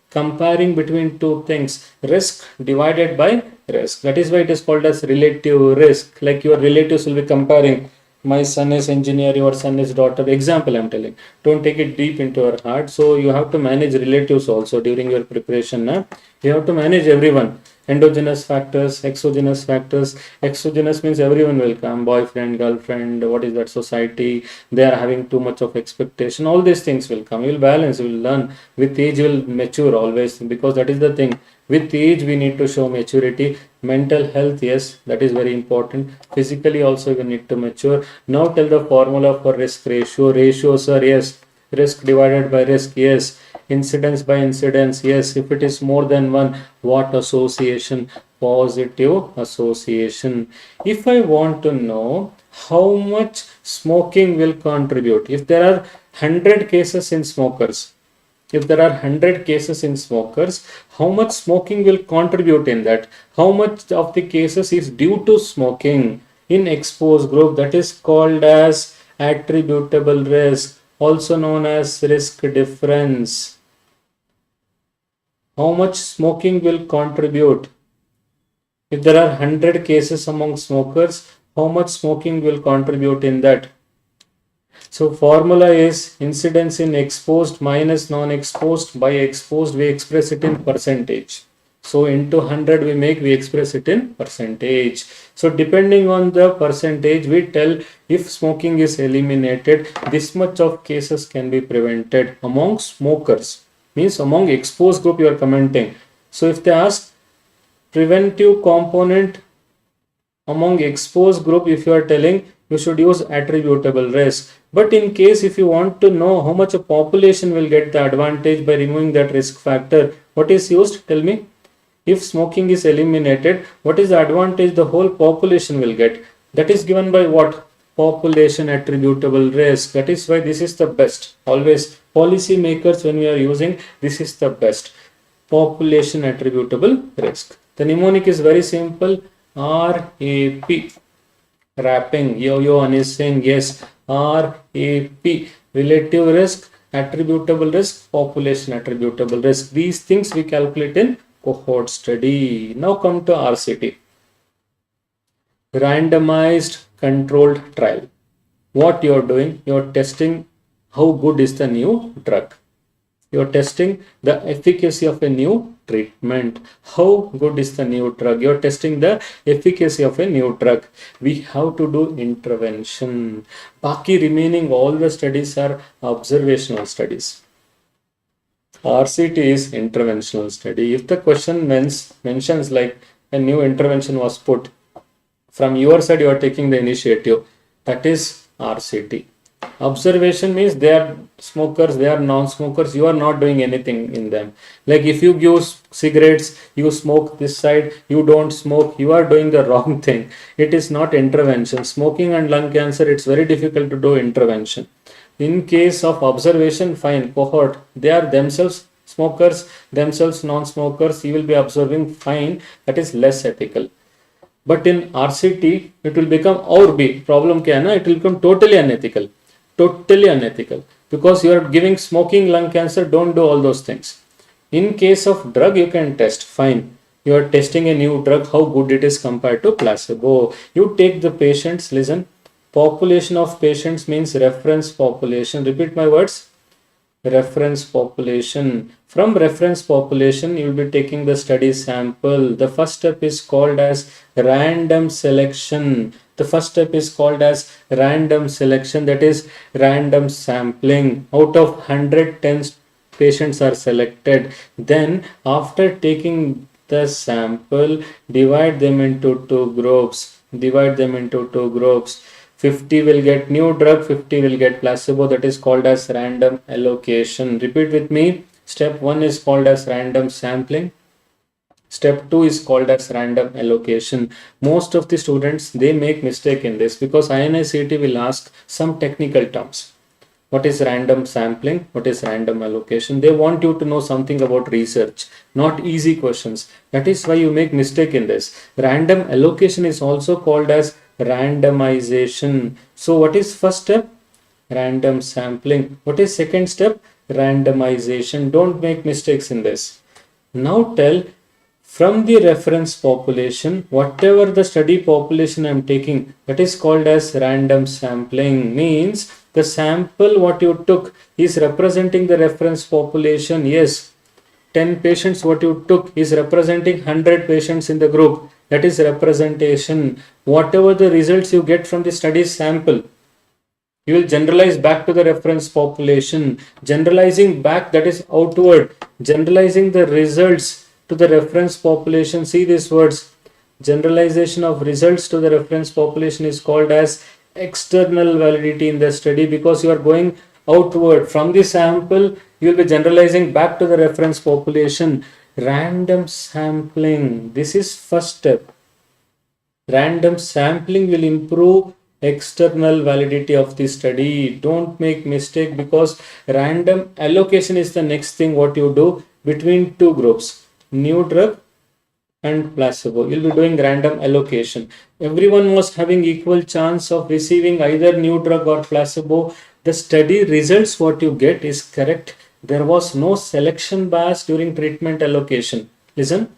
Comparing between two things, risk divided by risk. That is why it is called as relative risk. Like your relatives will be comparing, my son is engineer, your son is doctor. Example I'm telling. Don't take it deep into your heart. So you have to manage relatives also during your preparation. You have to manage everyone. Endogenous factors, exogenous factors. Exogenous means everyone will come, boyfriend, girlfriend, what is that, society, they are having too much of expectation. All these things will come. You will balance, you will learn. With age, you will mature always, because that is the thing. With age, we need to show maturity. Mental health, yes, that is very important. Physically also, you need to mature. Now tell the formula for risk ratio. Ratios are, yes. Risk divided by risk, yes. Incidence by incidence, yes. If it is more than one, what association? Positive association. If I want to know how much smoking will contribute, if there are 100 cases in smokers, if there are 100 cases in smokers, how much smoking will contribute in that? How much of the cases is due to smoking in exposed group? That is called as attributable risk, also known as risk difference. How much smoking will contribute? If there are 100 cases among smokers, how much smoking will contribute in that? So formula is incidence in exposed minus non-exposed by exposed. We express it in percentage. So into 100 we express it in percentage. So depending on the percentage, we tell if smoking is eliminated, this much of cases can be prevented among smokers. Means among exposed group you are commenting. So if they ask preventive component among exposed group, if you are telling, you should use attributable risk. But in case if you want to know how much a population will get the advantage by removing that risk factor, what is used? Tell me. If smoking is eliminated, what is the advantage the whole population will get? That is given by what? Population attributable risk. That is why this is the best. Always policy makers, when we are using, this is the best. Population attributable risk. The mnemonic is very simple. RAP. Wrapping. Yo is saying yes. RAP. Relative risk, attributable risk, population attributable risk. These things we calculate in cohort study. Now come to RCT. Randomized controlled trial. What you are doing? You are testing how good is the new drug. You are testing the efficacy of a new treatment. How good is the new drug? You are testing the efficacy of a new drug. We have to do intervention. Baki remaining all the studies are observational studies. RCT is interventional study. If the question mentions like a new intervention was put, From your side, you are taking the initiative. That is RCT. Observation means they are smokers, they are non-smokers, you are not doing anything in them. Like if you give cigarettes, you smoke this side, you don't smoke, you are doing the wrong thing. It is not intervention. Smoking and lung cancer, it's very difficult to do intervention. In case of observation, fine, cohort, they are themselves smokers, themselves non-smokers, you will be observing, fine, that is less ethical. But in RCT, it will become or B. Problem kya hai na? It will become totally unethical. Totally unethical. Because you are giving smoking lung cancer, don't do all those things. In case of drug, you can test. Fine. You are testing a new drug, how good it is compared to placebo. You take the patients, listen. Population of patients means reference population. Repeat my words. Reference population. From reference population, you will be taking the study sample. The first step is called as random selection. The first step is called as random selection, that is random sampling. Out of 110 patients are selected. Then after taking the sample, divide them into two groups. 50 will get new drug, 50 will get placebo. That is called as random allocation. Repeat with me. Step 1 is called as random sampling. Step 2 is called as random allocation. Most of the students, they make mistake in this because INICET will ask some technical terms. What is random sampling? What is random allocation? They want you to know something about research, not easy questions. That is why you make mistake in this. Random allocation is also called as randomization. So what is first step? Random sampling. What is second step? Randomization. Don't make mistakes in this. Now tell, from the reference population, whatever the study population I am taking, that is called as random sampling. Means the sample what you took is representing the reference population. Yes, 10 patients what you took is representing 100 patients in the group. That is representation. Whatever the results you get from the study sample, you will generalize back to the reference population. Generalizing back, that is outward. Generalizing the results to the reference population. See these words. Generalization of results to the reference population is called as external validity in the study, because you are going outward. From the sample, you will be generalizing back to the reference population. Random sampling. This is first step. Random sampling will improve external validity of the study. Don't make mistake, because random allocation is the next thing what you do between two groups, new drug and placebo. You'll be doing random allocation. Everyone was having equal chance of receiving either new drug or placebo. The study results what you get is correct. There was no selection bias during treatment allocation. Listen.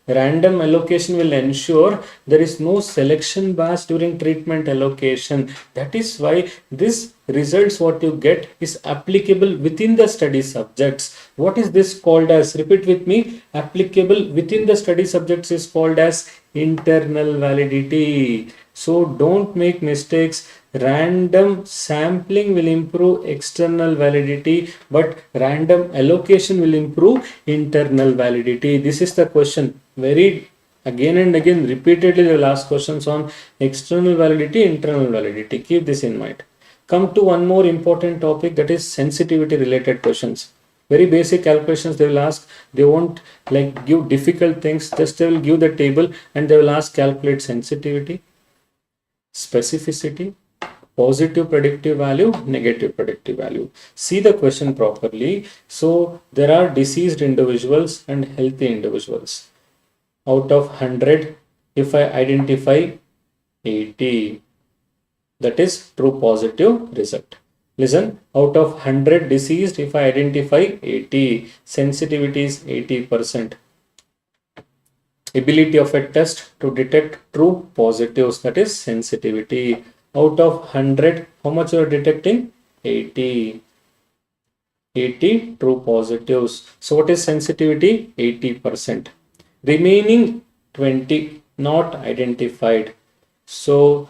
Random allocation will ensure there is no selection bias during treatment allocation. That is why this results what you get is applicable within the study subjects. What is this called as? Repeat with me. Applicable within the study subjects is called as internal validity. So don't make mistakes. Random sampling will improve external validity, but random allocation will improve internal validity. This is the question. Very again and again repeatedly they will ask questions on external validity, internal validity. Keep this in mind. Come to one more important topic, that is sensitivity related questions. Very basic calculations they will ask. They won't like give difficult things. Just they will give the table and they will ask calculate sensitivity, specificity, positive predictive value, negative predictive value. See the question properly. So there are diseased individuals and healthy individuals. Out of 100, if I identify 80, that is true positive result. Listen, out of 100 diseased, if I identify 80, sensitivity is 80%. Ability of a test to detect true positives, that is sensitivity. Out of 100, how much you are detecting? 80 true positives. So what is sensitivity? 80%. Remaining 20 not identified. So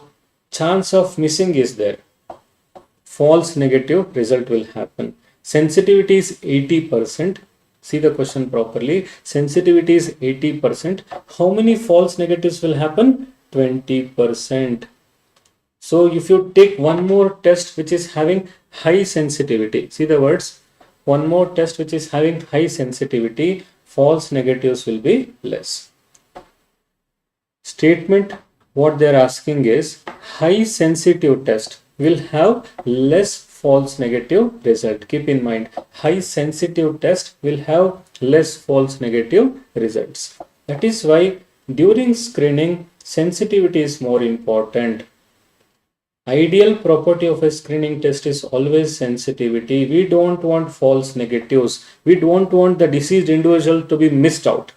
chance of missing is there. False negative result will happen. Sensitivity is 80%. See the question properly. Sensitivity is 80%. How many false negatives will happen? 20%. So if you take one more test which is having high sensitivity, see the words, one more test which is having high sensitivity, false negatives will be less. Statement what they are asking is high sensitive test will have less false negative result. Keep in mind, high sensitive test will have less false negative results. That is why during screening, sensitivity is more important. Ideal property of a screening test is always sensitivity. We don't want false negatives. We don't want the diseased individual to be missed out.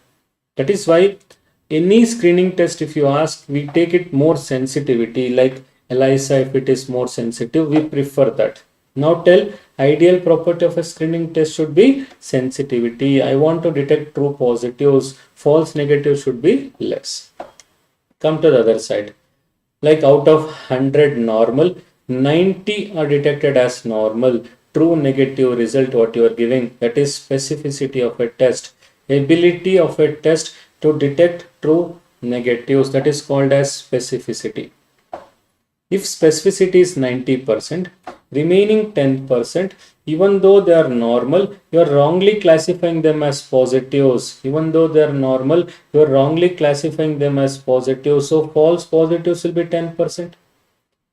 That is why any screening test, if you ask, we take it more sensitivity, like ELISA, if it is more sensitive, we prefer that. Now tell, ideal property of a screening test should be sensitivity. I want to detect true positives. False negatives should be less. Come to the other side. Like out of 100 normal, 90 are detected as normal. True negative result what you are giving, that is specificity of a test. Ability of a test to detect true negatives, that is called as specificity. If specificity is 90%, remaining 10%, even though they are normal, you are wrongly classifying them as positives. Even though they are normal, you are wrongly classifying them as positives. So false positives will be 10%.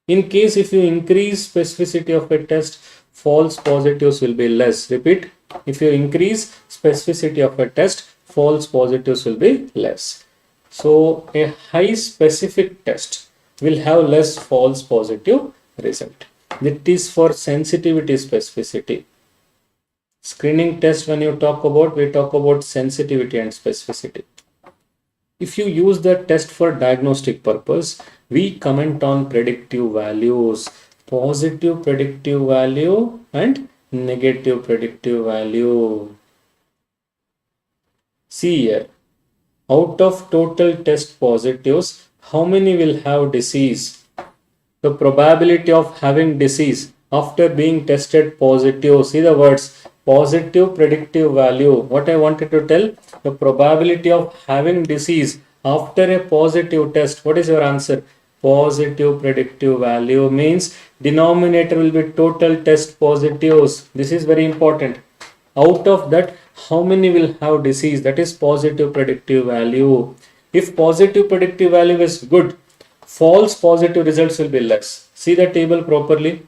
In case if you increase specificity of a test, false positives will be less. Repeat, if you increase specificity of a test, false positives will be less. So a high specific test will have less false positive result. That is for sensitivity specificity. Screening test, when you talk about, we talk about sensitivity and specificity. If you use the test for diagnostic purpose, we comment on predictive values, positive predictive value and negative predictive value. See here, out of total test positives, how many will have disease? The probability of having disease after being tested positive, see the words, positive predictive value. What I wanted to tell, the probability of having disease after a positive test. What is your answer? Positive predictive value means denominator will be total test positives. This is very important. Out of that, how many will have disease? That is positive predictive value. If positive predictive value is good, false positive results will be less. See the table properly.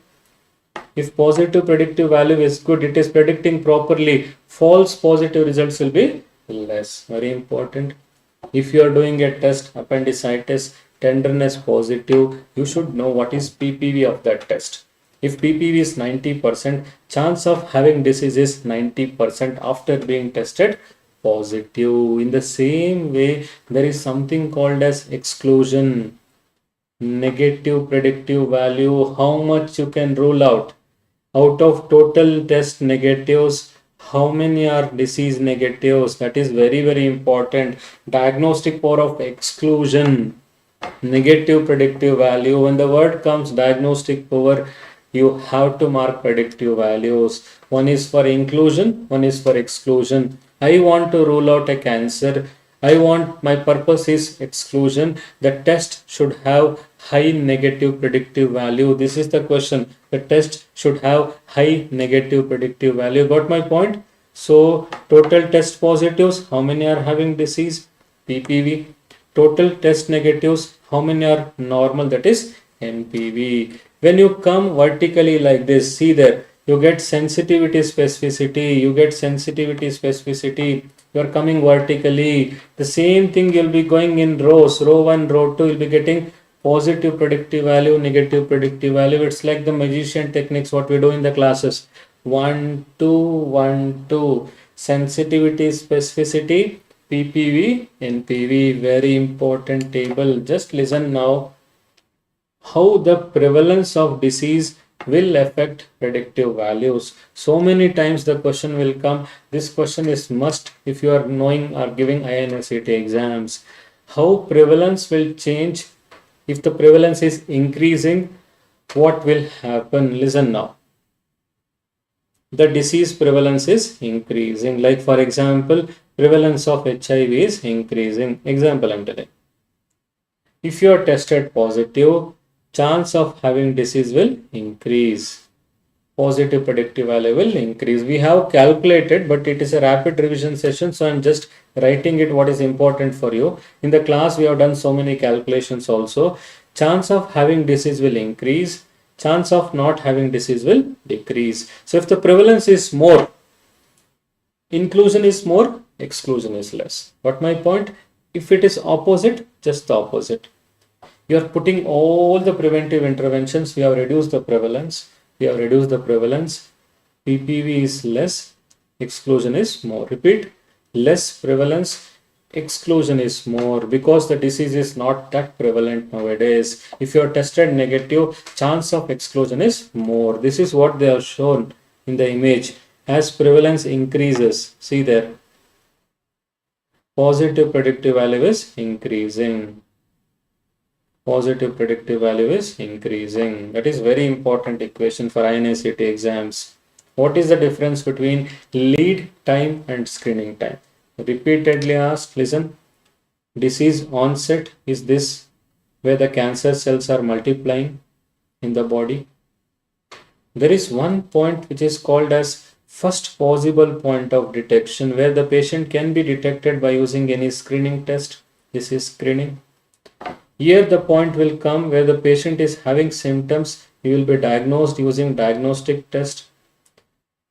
If positive predictive value is good, it is predicting properly, false positive results will be less. Very important. If you are doing a test, appendicitis, tenderness positive, you should know what is PPV of that test. If PPV is 90%, chance of having disease is 90% after being tested positive. In the same way, there is something called as exclusion. Negative predictive value, how much you can rule out. Out of total test negatives, how many are disease negatives? That is very, very important. Diagnostic power of exclusion. Negative predictive value. When the word comes diagnostic power, you have to mark predictive values. One is for inclusion, one is for exclusion. I want to rule out a cancer. My purpose is exclusion. The test should have high negative predictive value. This is the question. The test should have high negative predictive value. Got my point? So total test positives, how many are having disease? PPV. Total test negatives, how many are normal? That is NPV. When you come vertically like this, see there, you get sensitivity specificity, you get sensitivity specificity. You are coming vertically. The same thing you'll be going in rows. Row 1, row 2, you'll be getting positive predictive value, negative predictive value. It's like the magician techniques what we do in the classes. 1, 2, 1, 2. Sensitivity, specificity, PPV, NPV. Very important table. Just listen now. How the prevalence of disease will affect predictive values. So many times the question will come. This question is must if you are knowing or giving INICET exams. How prevalence will change if the prevalence is increasing? What will happen? Listen now. The disease prevalence is increasing. Like for example, prevalence of HIV is increasing. Example I'm telling. If you are tested positive, chance of having disease will increase. Positive predictive value will increase. We have calculated, but it is a rapid revision session, so I'm just writing it what is important for you. In the class, we have done so many calculations also. Chance of having disease will increase. Chance of not having disease will decrease. So if the prevalence is more, inclusion is more, exclusion is less. But my point, if it is opposite, just the opposite. You are putting all the preventive interventions. We have reduced the prevalence. PPV is less, exclusion is more. Repeat, less prevalence, exclusion is more, because the disease is not that prevalent nowadays. If you are tested negative, chance of exclusion is more. This is what they have shown in the image. As prevalence increases, see there, positive predictive value is increasing. Positive predictive value is increasing. That is very important equation for INICET exams. What is the difference between lead time and screening time? Repeatedly asked, listen. Disease onset is this, where the cancer cells are multiplying in the body. There is one point which is called as first possible point of detection, where the patient can be detected by using any screening test. This is screening. Here the point will come where the patient is having symptoms. He will be diagnosed using diagnostic test.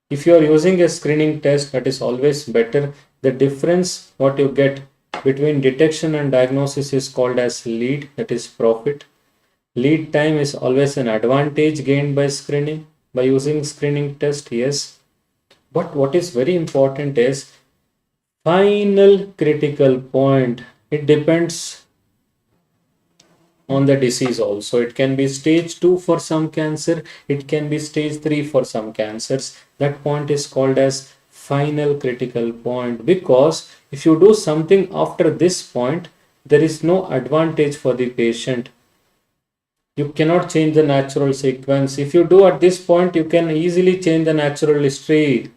If you are using a screening test, that is always better. The difference what you get between detection and diagnosis is called as lead, that is profit. Lead time is always an advantage gained by screening, by using screening test, yes. But what is very important is final critical point. It depends on the disease also. It can be stage 2 for some cancer, it can be stage 3 for some cancers. That point is called as final critical point, because if you do something after this point, there is no advantage for the patient. You cannot change the natural sequence. If you do at this point, you can easily change the natural history.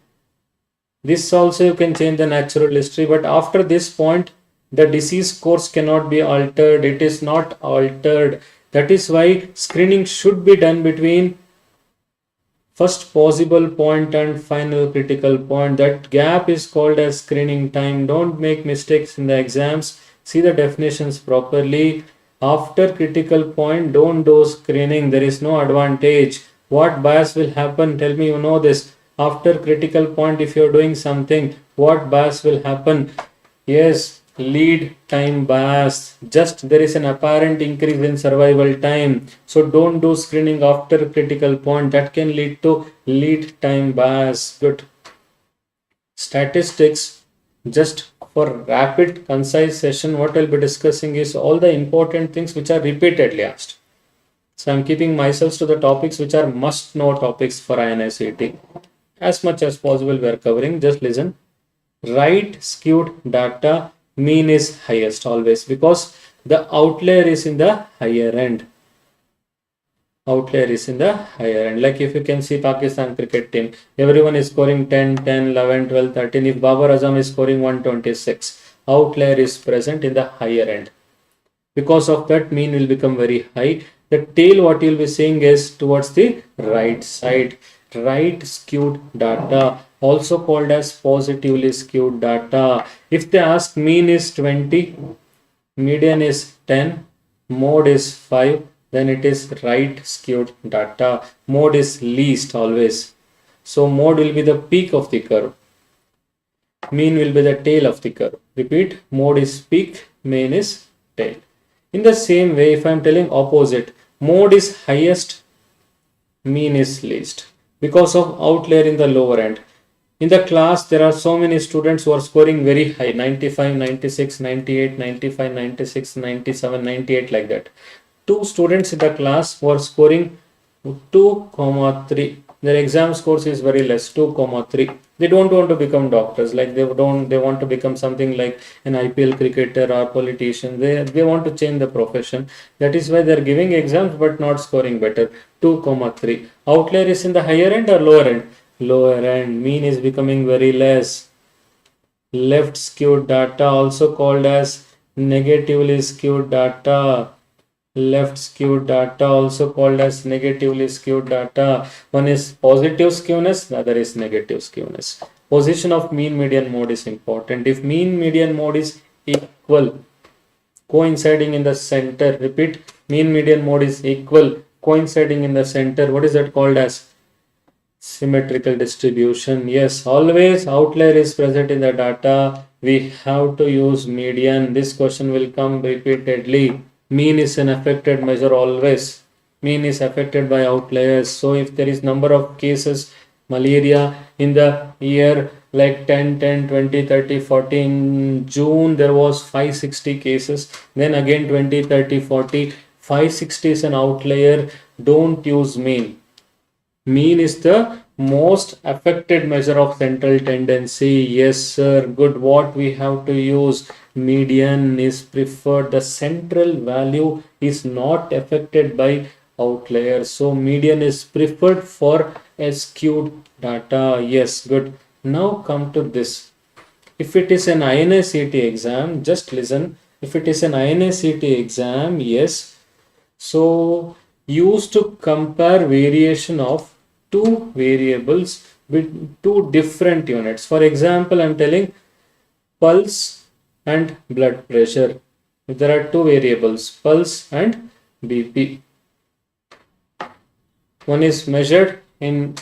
This also you can change the natural history, but after this point, the disease course cannot be altered. It is not altered. That is why screening should be done between first possible point and final critical point. That gap is called as screening time. Don't make mistakes in the exams. See the definitions properly. After critical point, don't do screening. There is no advantage. What bias will happen? Tell me you know this. After critical point, if you are doing something, what bias will happen? Yes, lead time bias. Just there is an apparent increase in survival time. So don't do screening after critical point. That can lead to lead time bias. Good. Statistics. Just for rapid, concise session, what I'll be discussing is all the important things which are repeatedly asked. So I'm keeping myself to the topics which are must know topics for INICET. As much as possible we are covering. Just listen. Right skewed data, mean is highest always, because the outlier is in the higher end. Like if you can see Pakistan cricket team, everyone is scoring 10, 10, 11, 12, 13. If Babar Azam is scoring 126, outlier is present in the higher end. Because of that, mean will become very high. The tail what you will be seeing is towards the right side. Right skewed data, also called as positively skewed data. If they ask mean is 20, median is 10, mode is 5, then it is right skewed data. Mode is least always. So mode will be the peak of the curve. Mean will be the tail of the curve. Repeat, mode is peak, mean is tail. In the same way, if I am telling opposite, mode is highest, mean is least, because of outlier in the lower end. In the class, there are so many students who are scoring very high, 95, 96, 98, 95, 96, 97, 98 like that. 2 students in the class who are scoring 2,3. Their exam scores is very less, 2,3. They don't want to become doctors, like they want to become something like an IPL cricketer or politician. They want to change the profession. That is why they are giving exams but not scoring better. 2,3. Outlier is in the higher end or lower end? Lower end. Mean is becoming very less. Left skewed data, also called as negatively skewed data. left skewed data, also called as negatively skewed data. One is positive skewness, the other is negative skewness. Position of mean median mode is important. If mean median mode is equal, coinciding in the center, repeat, mean median mode is equal, coinciding in the center, what is that called as? Symmetrical distribution. Yes, always outlier is present in the data. We have to use median. This question will come repeatedly. Mean is an affected measure always. Mean is affected by outliers. So if there is number of cases malaria in the year like 10, 10, 20, 30, 40, in June there was 560 cases. Then again 20, 30, 40. 560 is an outlier. Don't use mean. Mean is the most affected measure of central tendency. Yes, sir. Good. What we have to use? Median is preferred. The central value is not affected by outliers. So median is preferred for skewed data. Yes, good. Now come to this. If it is an INICET exam, just listen. If it is an INICET exam, yes. So used to compare variation of two variables with two different units. For example, I'm telling pulse and blood pressure. If there are two variables, pulse and BP, one is measured in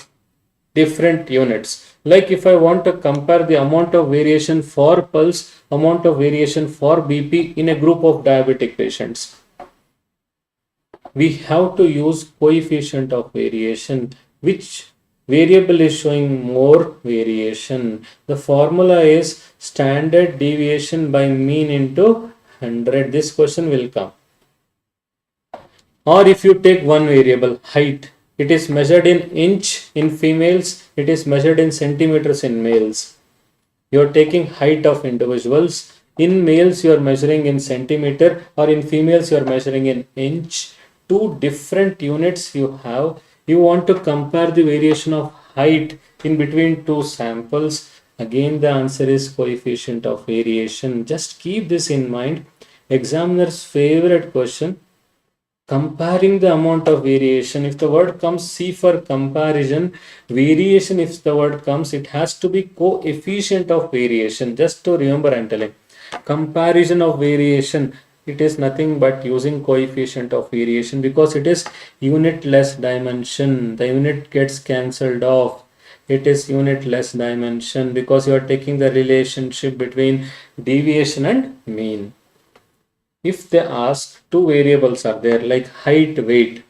different units. Like if I want to compare the amount of variation for pulse, amount of variation for BP in a group of diabetic patients, we have to use coefficient of variation. Which variable is showing more variation? The formula is standard deviation by mean into 100. This question will come. Or if you take one variable, height, it is measured in inch in females, it is measured in centimeters in males. You are taking height of individuals. In males, you are measuring in centimeter, or in females, you are measuring in inch. Two different units you have. You want to compare the variation of height in between two samples. Again, the answer is coefficient of variation. Just keep this in mind. Examiner's favorite question. Comparing the amount of variation. If the word comes, C for comparison. Variation, if the word comes, it has to be coefficient of variation. Just to remember, I'm telling. Comparison of variation. It is nothing but using coefficient of variation because it is unit less dimension. The unit gets cancelled off. It is unit less dimension because you are taking the relationship between deviation and mean. If they ask two variables are there like height, weight,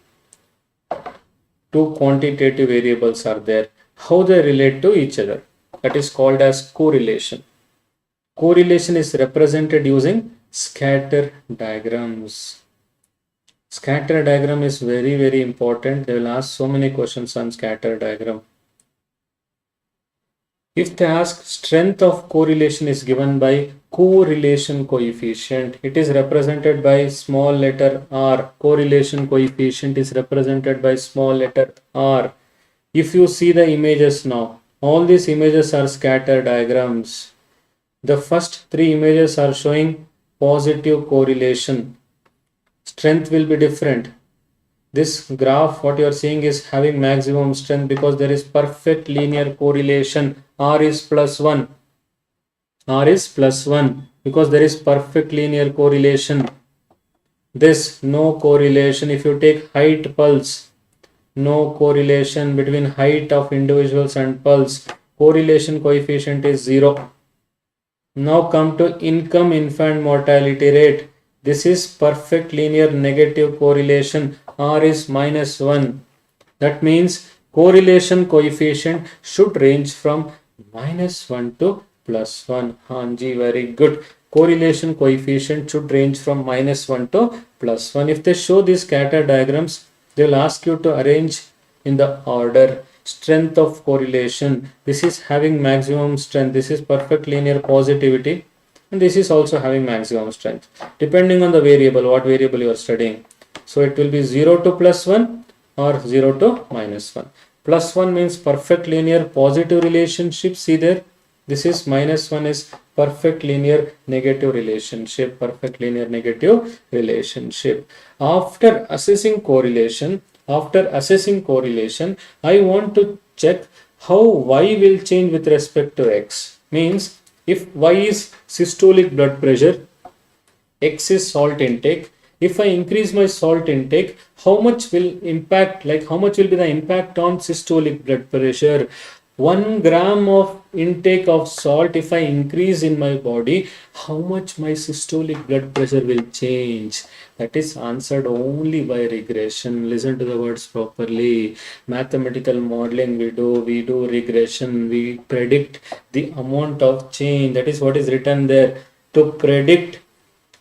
two quantitative variables are there, how they relate to each other? That is called as correlation. Correlation is represented using scatter diagrams. Scatter diagram is very, very important. They will ask so many questions on scatter diagram. If they ask strength of correlation is given by correlation coefficient, it is represented by small letter r. Correlation coefficient is represented by small letter r. If you see the images now, all these images are scatter diagrams. The first three images are showing positive correlation. Strength will be different. This graph, what you are seeing, is having maximum strength because there is perfect linear correlation. R is plus 1. R is plus 1 because there is perfect linear correlation. This no correlation. If you take height, pulse, no correlation between height of individuals and pulse. Correlation coefficient is 0. Now come to income infant mortality rate. This is perfect linear negative correlation. R is minus 1. That means correlation coefficient should range from minus 1 to plus 1. Hanji, very good. Correlation coefficient should range from minus 1 to plus 1. If they show these scatter diagrams, they will ask you to arrange in the order. Strength of correlation. This is having maximum strength. This is perfect linear positivity. And this is also having maximum strength. Depending on the variable, what variable you are studying. So it will be 0 to plus 1 or 0 to minus 1. Plus 1 means perfect linear positive relationship. See there. This is -1 is perfect linear negative relationship, perfect linear negative relationship. After assessing correlation, I want to check how y will change with respect to x. Means if y is systolic blood pressure, x is salt intake. If I increase my salt intake, how much will impact, like how much will be the impact on systolic blood pressure? 1 gram of intake of salt, if I increase in my body, how much my systolic blood pressure will change? That is answered only by regression. Listen to the words properly. Mathematical modeling we do regression, we predict the amount of change. That is what is written there. To predict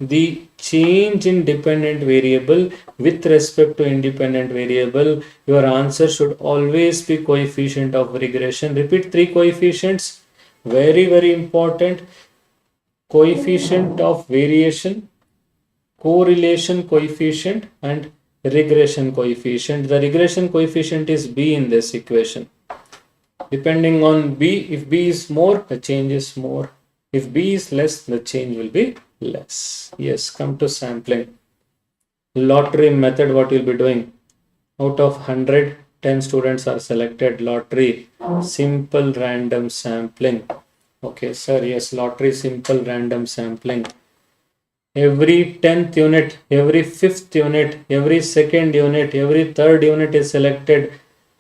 the change in dependent variable with respect to independent variable, your answer should always be coefficient of regression. Repeat 3 coefficients, very important. Coefficient of variation, correlation coefficient, and regression coefficient. The regression coefficient is b in this equation. Depending on b, if b is more, the change is more. If b is less, the change will be less. Yes, come to sampling. Lottery method, what you'll be doing? Out of 100, 10 students are selected. Lottery, simple random sampling. Okay, sir, yes, lottery, simple random sampling. Every 10th unit, every 5th unit, every 2nd unit, every 3rd unit is selected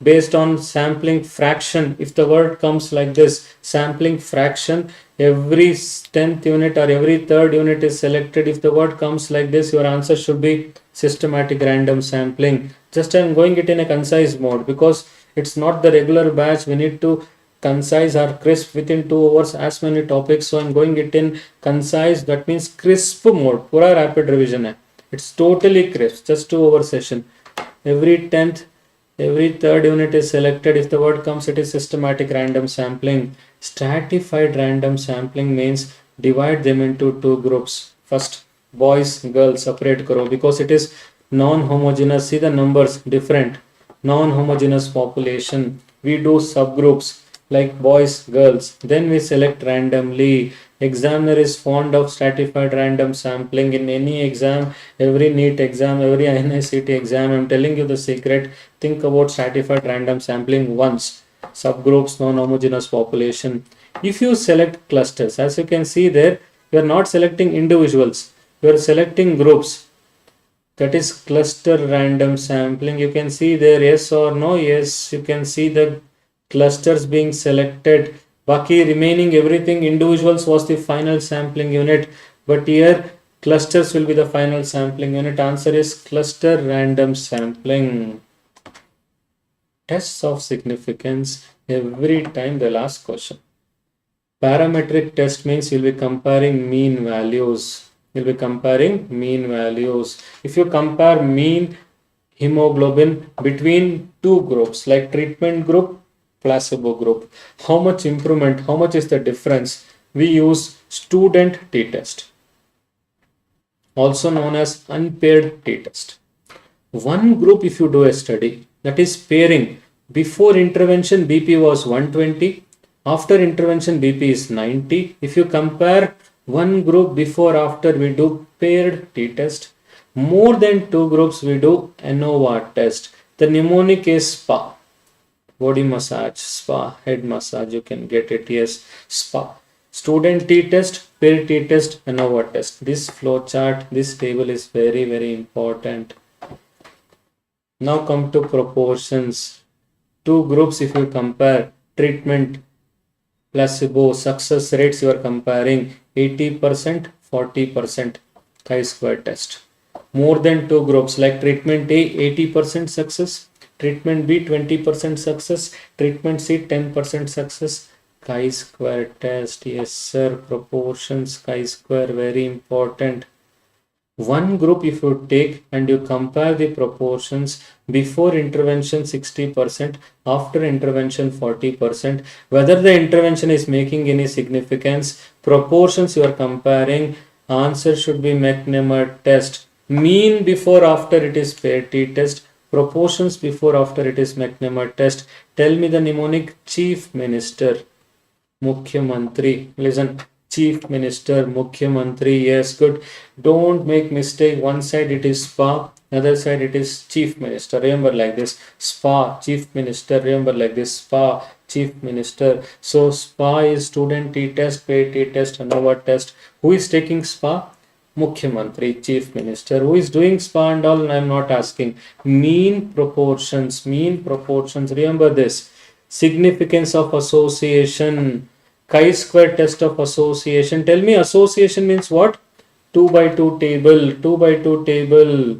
based on sampling fraction. If the word comes like this, sampling fraction, every 10th unit or every 3rd unit is selected. If the word comes like this, your answer should be systematic random sampling. Just I am going it in a concise mode because it's not the regular batch. We need to concise or crisp within 2 hours as many topics. So I'm going it in concise. That means crisp mode. Pura rapid revision hai. It's totally crisp. Just 2 hour session. Every 10th, every 3rd unit is selected. If the word comes, it is systematic random sampling. Stratified random sampling means divide them into 2 groups. First, boys, girls, separate karo because it is non-homogeneous. See the numbers different. Non-homogeneous population. We do subgroups like boys, girls. Then we select randomly. Examiner is fond of stratified random sampling in any exam, every NEET exam, every INICET exam. I'm telling you the secret. Think about stratified random sampling once. Subgroups, non-homogeneous population. If you select clusters, as you can see there, you are not selecting individuals. You are selecting groups. That is cluster random sampling. You can see there, yes or no. Yes, you can see the clusters being selected. Baki remaining everything individuals was the final sampling unit, but here clusters will be the final sampling unit. Answer is cluster random sampling. Tests of significance every time the last question. Parametric test means you'll be comparing mean values. You'll be comparing mean values. If you compare mean hemoglobin between 2 groups like treatment group, placebo group, how much improvement, how much is the difference? We use student t-test, also known as unpaired t-test. One group, if you do a study, that is pairing, before intervention BP was 120, after intervention BP is 90. If you compare one group before after, we do paired t-test. More than 2 groups, we do ANOVA test. The mnemonic is SPA. Body massage, SPA, head massage, you can get it. Yes, SPA. Student t-test, pair t-test, ANOVA test. This flow chart, this table is very important. Now come to proportions. 2 groups, if you compare treatment, placebo, success rates, you are comparing 80%, 40% chi-square test. More than 2 groups like treatment A, 80% success, treatment B, 20% success, treatment C, 10% success. Chi-square test, yes sir, proportions, chi-square, very important. One group if you take and you compare the proportions, before intervention 60%, after intervention 40%, whether the intervention is making any significance, proportions you are comparing, answer should be McNamara test. Mean before after, it is pair t-test. Proportions before after, it is McNamara test. Tell me the mnemonic. Chief Minister. Mukhyamantri. Listen, Chief Minister, Mukhyamantri. Yes, good. Don't make mistake. One side it is SPA, other side it is Chief Minister. Remember like this. SPA, Chief Minister. Remember like this. SPA, Chief Minister. So SPA is student t-test, paid t-test, ANOVA test. Who is taking SPA? Mukhyamantri, Chief Minister. Who is doing SPA and all? I am not asking. Mean proportions. Remember this. Significance of association. Chi-square test of association. Tell me, association means what? 2 by 2 table, 2 by 2 table,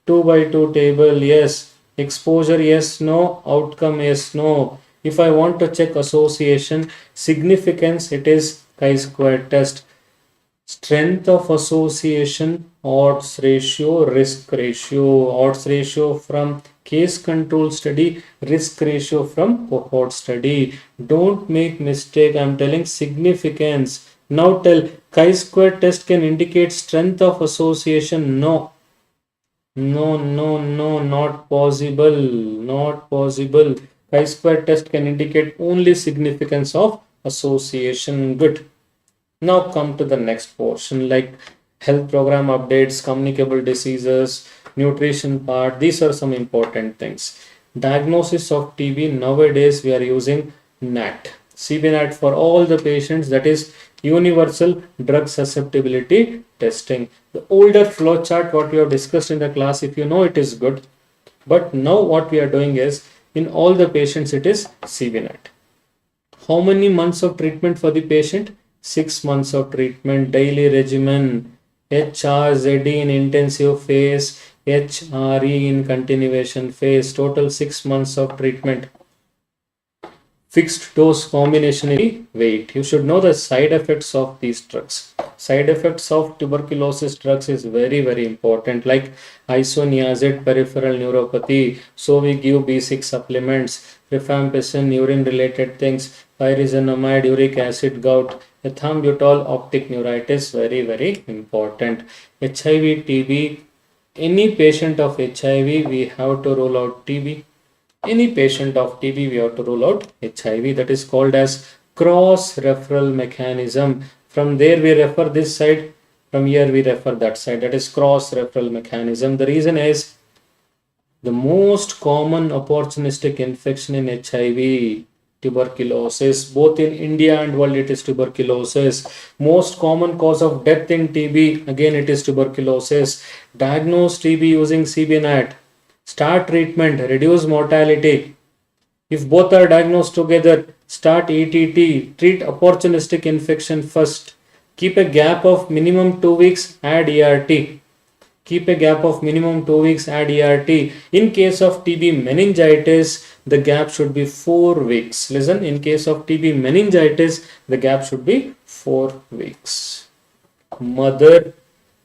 2 by 2 table. Yes. Exposure, yes, no. Outcome, yes, no. If I want to check association, significance, it is chi-square test. Strength of association, odds ratio, risk ratio. Odds ratio from case control study, risk ratio from cohort study. Don't make mistake. I'm telling significance. Now tell, chi-square test can indicate strength of association. No, not possible. Not possible. Chi-square test can indicate only significance of association. Good. Now come to the next portion, like health program updates, communicable diseases, nutrition part. These are some important things. Diagnosis of TB, nowadays we are using NAT, CBNAT for all the patients, that is universal drug susceptibility testing. The older flow chart what we have discussed in the class, if you know, it is good. But now what we are doing is, in all the patients it is CBNAT. How many months of treatment for the patient? 6 months of treatment, daily regimen, HRZD in intensive phase, HRE in continuation phase, total 6 months of treatment. Fixed dose combination weight. You should know the side effects of these drugs. Side effects of tuberculosis drugs is very, very important, like isoniazid peripheral neuropathy. So we give B6 supplements, rifampicin, urine related things, pyrazinamide, uric acid, gout, ethambutol, optic neuritis, very, very important. HIV, TB, any patient of HIV, we have to rule out TB. Any patient of TB, we have to rule out HIV. That is called as cross-referral mechanism. From there we refer this side, from here we refer that side. That is cross-referral mechanism. The reason is, the most common opportunistic infection in HIV, tuberculosis. Both in India and world it is tuberculosis. Most common cause of death in TB, again it is tuberculosis. Diagnose TB using CBNAT. Start treatment, reduce mortality. If both are diagnosed together, start ETT, treat opportunistic infection first. Keep a gap of minimum 2 weeks, add ERT. Keep a gap of minimum 2 weeks, add ERT. In case of TB meningitis, the gap should be 4 weeks. Listen, in case of TB meningitis, the gap should be 4 weeks.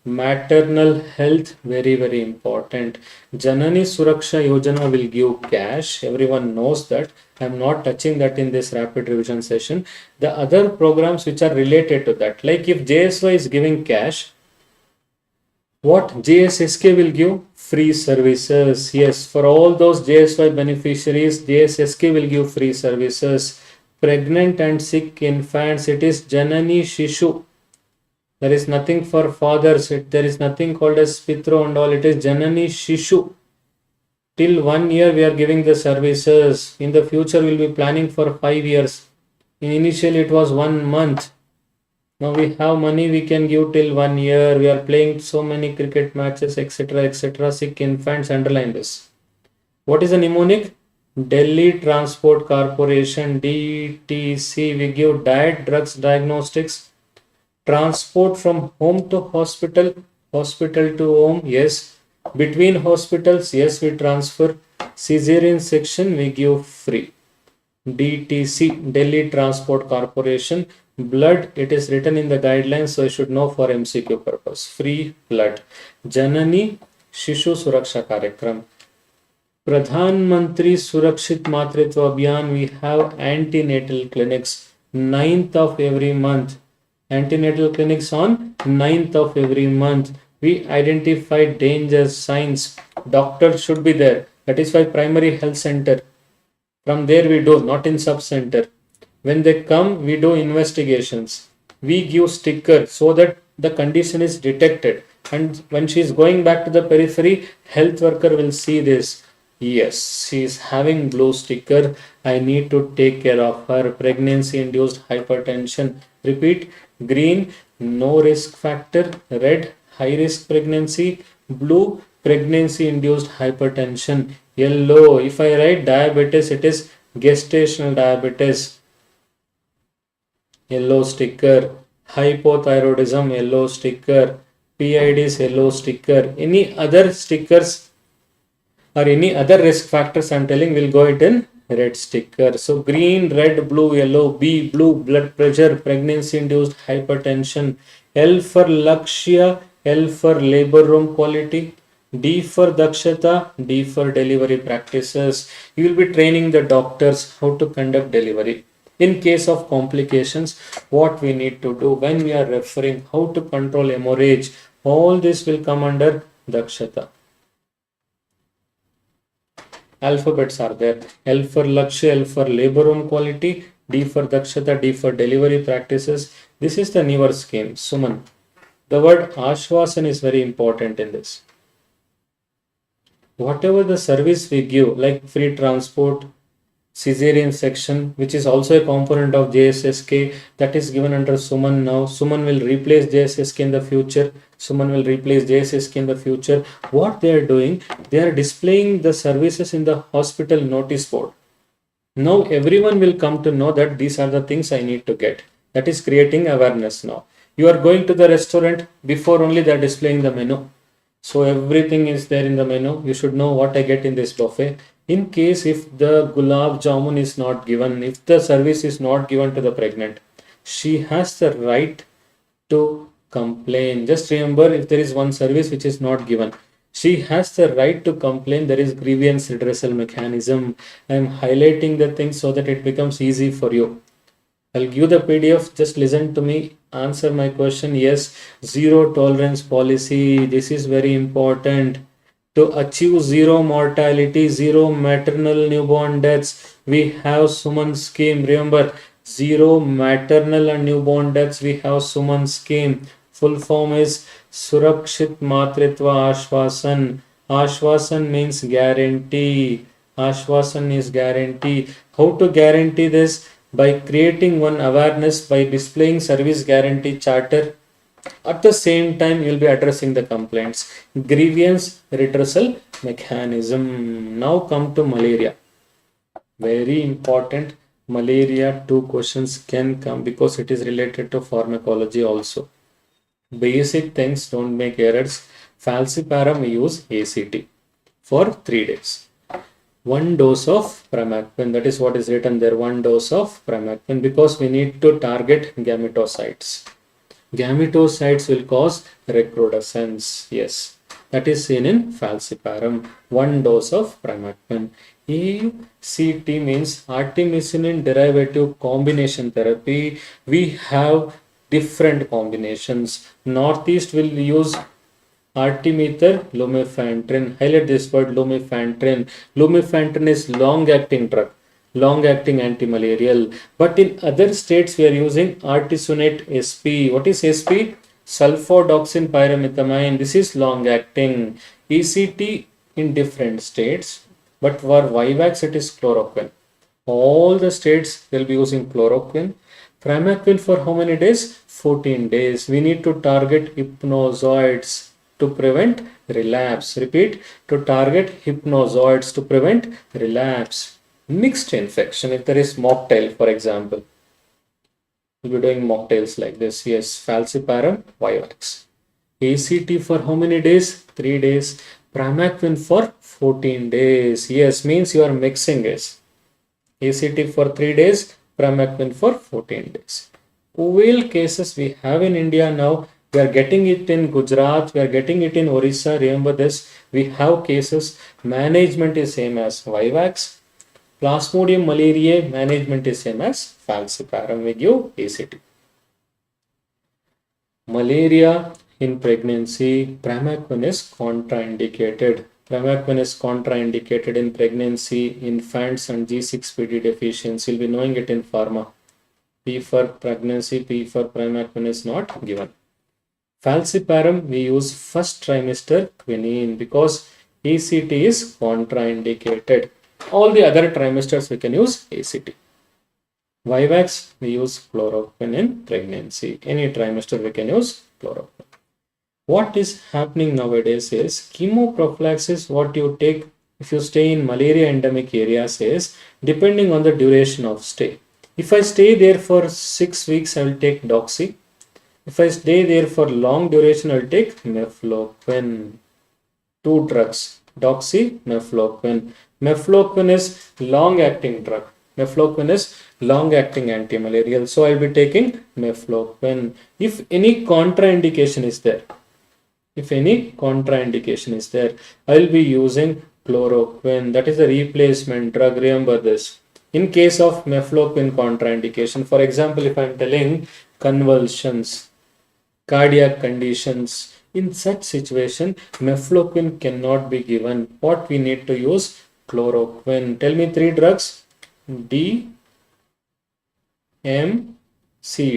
Maternal health, very, very important. Janani Suraksha Yojana will give cash. Everyone knows that. I am not touching that in this rapid revision session. The other programs which are related to that, like if JSY is giving cash, what JSSK will give? Free services. Yes, for all those JSY beneficiaries, JSSK will give free services. Pregnant and sick infants, it is Janani Shishu. There is nothing for fathers. There is nothing called as Pitro and all. It is Janani Shishu. Till 1 year we are giving the services. In the future we will be planning for 5 years. Initially it was 1 month. Now we have money, we can give till 1 year. We are playing so many cricket matches, etc., etc. Sick infants, underline this. What is the mnemonic? Delhi Transport Corporation, DTC. We give diet, drugs, diagnostics. Transport from home to hospital, hospital to home, yes. Between hospitals, yes, we transfer. Caesarean section, we give free. DTC, Delhi Transport Corporation. Blood, it is written in the guidelines, so you should know for MCQ purpose. Free blood. Janani Shishu Suraksha Karyakram. Pradhan Mantri Surakshit Matritva Abhiyan, we have antenatal clinics 9th of every month. Antenatal clinics on 9th of every month. We identify dangers, signs. Doctor should be there. That is why primary health center. From there we do, not in sub center. When they come, we do investigations. We give sticker so that the condition is detected. And when she is going back to the periphery, health worker will see this. Yes, she is having blue sticker. I need to take care of her. Pregnancy induced hypertension. Repeat. Green, no risk factor. Red, high risk pregnancy. Blue, pregnancy induced hypertension. Yellow, if I write diabetes, it is gestational diabetes. Yellow sticker. Hypothyroidism, yellow sticker. PIDs, yellow sticker. Any other stickers or any other risk factors I'm telling will go it in red sticker. So green, red, blue, yellow. B, blue, blood pressure, pregnancy induced hypertension. L for Lakshya, L for labor room quality. D for Dakshata, D for delivery practices. You will be training the doctors how to conduct delivery. In case of complications, what we need to do when we are referring, how to control hemorrhage, all this will come under Dakshata. Alphabets are there. L for Lakshya, L for labor room quality, D for Dakshata, D for delivery practices. This is the newer scheme. Suman. The word Ashwasan is very important in this. Whatever the service we give, like free transport, cesarean section, which is also a component of JSSK, that is given under Suman now. Suman will replace JSSK in the future. Suman will replace JSSK in the future. What they are doing, they are displaying the services in the hospital notice board. Now everyone will come to know that these are the things I need to get. That is creating awareness now. You are going to the restaurant, before only they are displaying the menu. So everything is there in the menu. You should know what I get in this buffet. In case if the gulab jamun is not given, if the service is not given to the pregnant, she has the right to complain. Just remember, if there is one service which is not given, she has the right to complain. There is grievance redressal mechanism. I am highlighting the things so that it becomes easy for you. I'll give the PDF, just listen to me, answer my question. Yes, zero tolerance policy. This is very important. To achieve zero mortality, zero maternal newborn deaths, we have Suman scheme. Remember, zero maternal and newborn deaths, we have Suman scheme. Full form is Surakshit Matritva Ashwasan. Ashwasan means guarantee. Ashwasan is guarantee. How to guarantee this? By creating one awareness, by displaying service guarantee charter. At the same time, you'll be addressing the complaints. Grievance redressal mechanism. Now come to malaria. Very important. Malaria, 2 questions can come because it is related to pharmacology also. Basic things, don't make errors. Falciparum, we use ACT for 3 days. 1 dose of Primactin, that is what is written there, 1 dose of Primactin, because we need to target gametocytes. Gametocytes will cause recrudescence. Yes, that is seen in Falciparum. 1 dose of Primactin. ACT means artemisinin derivative combination therapy. We have different combinations. Northeast will use artemether lumefantrine. Highlight this word, lumefantrine. Lumefantrine is long-acting drug, long-acting antimalarial. But in other states, we are using artesunate SP. What is SP? Sulfadoxine pyrimethamine. This is long-acting. ECT in different states. But for Vivax, it is chloroquine. All the states will be using chloroquine. Primactin for how many days? 14 days. We need to target hypnozoids to prevent relapse. Repeat, to target hypnozoids to prevent relapse. Mixed infection, if there is mocktail, for example, we'll be doing mocktails like this. Yes, Falciparum, Vivax. ACT for how many days? 3 days. Primactin for 14 days. Yes, means you are mixing it. ACT for 3 days, Primactin for 14 days. OVL cases we have in India now. We are getting it in Gujarat, we are getting it in Orissa. Remember this, we have cases. Management is same as Vivax. Plasmodium malariae, management is same as Falciparum. We give ACT. Malaria in pregnancy, Primactin is contraindicated. Primactin is contraindicated in pregnancy, infants and G6PD deficiency. You'll be knowing it in pharma. P for pregnancy, P for primary is not given. Falciparum, we use first trimester quinine because ACT is contraindicated. All the other trimesters we can use ACT. Vivax, we use chloroquine in pregnancy. Any trimester we can use chloroquine. What is happening nowadays is chemoprophylaxis, what you take if you stay in malaria endemic areas is depending on the duration of stay. If I stay there for 6 weeks, I will take doxy. If I stay there for long duration, I will take mefloquine. 2 drugs, doxy, mefloquine. Mefloquine is long-acting drug. Mefloquine is long-acting anti-malarial. So I'll be taking mefloquine. If any contraindication is there, I'll be using chloroquine. That is a replacement drug. Remember this. In case of mefloquine contraindication, for example, if I'm telling convulsions, cardiac conditions, in such situation, mefloquine cannot be given. What we need to use? Chloroquine. Tell me 3 drugs. DMC,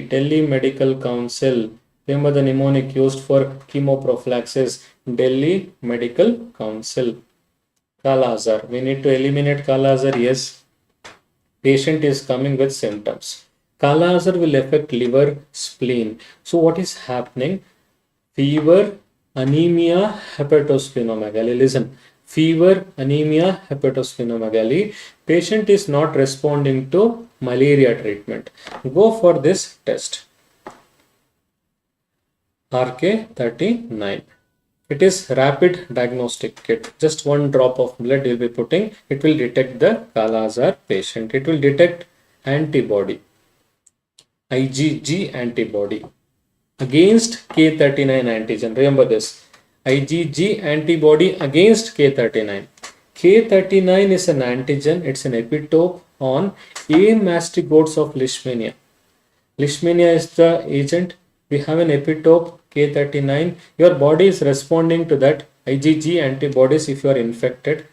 Delhi Medical Council. Remember the mnemonic used for chemoprophylaxis. Delhi Medical Council. Kala Azar. We need to eliminate Kala Azar. Yes. Patient is coming with symptoms. Kala Azar will affect liver, spleen. So what is happening? Fever, anemia, hepatosplenomegaly. Listen, fever, anemia, hepatosplenomegaly. Patient is not responding to malaria treatment. Go for this test. RK39. It is rapid diagnostic kit. Just 1 drop of blood you'll be putting. It will detect the Kala Azar patient. It will detect antibody, IgG antibody against K39 antigen. Remember this. IgG antibody against K39. K39 is an antigen. It's an epitope on A mastigotes of Leishmania. Leishmania is the agent. We have an epitope K39. Your body is responding to that IgG antibodies if you are infected.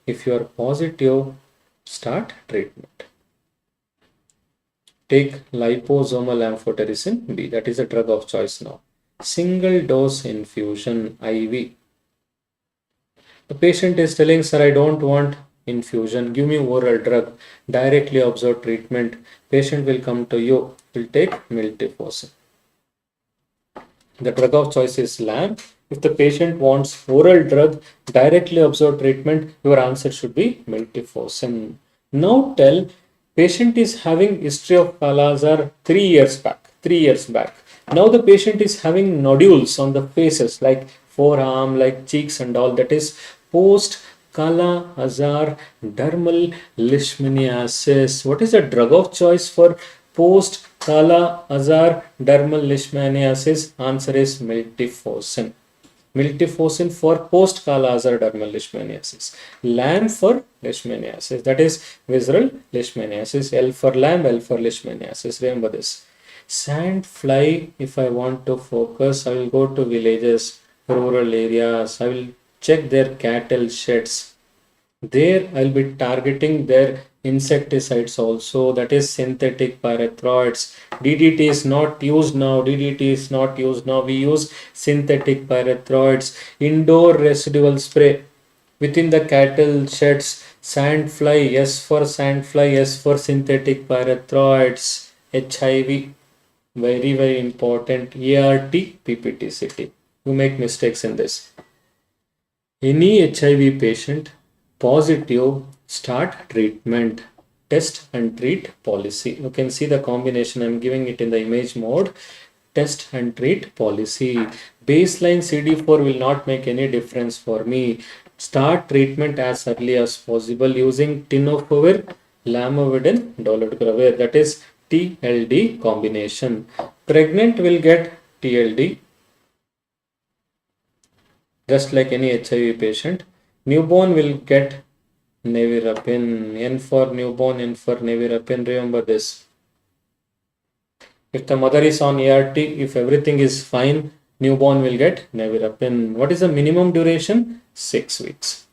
If you are positive, start treatment. Take liposomal amphotericin B. That is a drug of choice now. Single dose infusion IV. The patient is telling, sir, I don't want infusion. Give me oral drug. Directly observe treatment. Patient will come to you. Will take miltefosine. The drug of choice is LAM. If the patient wants oral drug, directly observe treatment, your answer should be miltefosine. Now tell, patient is having history of Kala Azar 3 years back. Now the patient is having nodules on the faces like forearm, like cheeks and all. That is post Kala Azar dermal leishmaniasis. What is the drug of choice for post Kala Azar dermal leishmaniasis? Answer is miltefosine. Miltefosine for post Kala Azar dermal leishmaniasis. LAM for leishmaniasis. That is visceral leishmaniasis. L for LAM, L for leishmaniasis. Remember this. Sand fly, if I want to focus, I will go to villages, rural areas. I will check their cattle sheds. There I'll be targeting their insecticides also, that is synthetic pyrethroids. DDT is not used now. We use synthetic pyrethroids. Indoor residual spray within the cattle sheds. Sand fly, yes for sand fly, yes for synthetic pyrethroids. HIV, very important. ART, PPTCT. You make mistakes in this. Any HIV patient positive, start treatment. Test and treat policy. You can see the combination. I'm giving it in the image mode. Test and treat policy. Baseline CD4 will not make any difference for me. Start treatment as early as possible using tenofovir, lamivudine, dolutegravir. That is TLD combination. Pregnant will get TLD just like any HIV patient. Newborn will get nevirapine. N for newborn, N for nevirapine. Remember this. If the mother is on ART, if everything is fine, newborn will get nevirapine. What is the minimum duration? 6 weeks.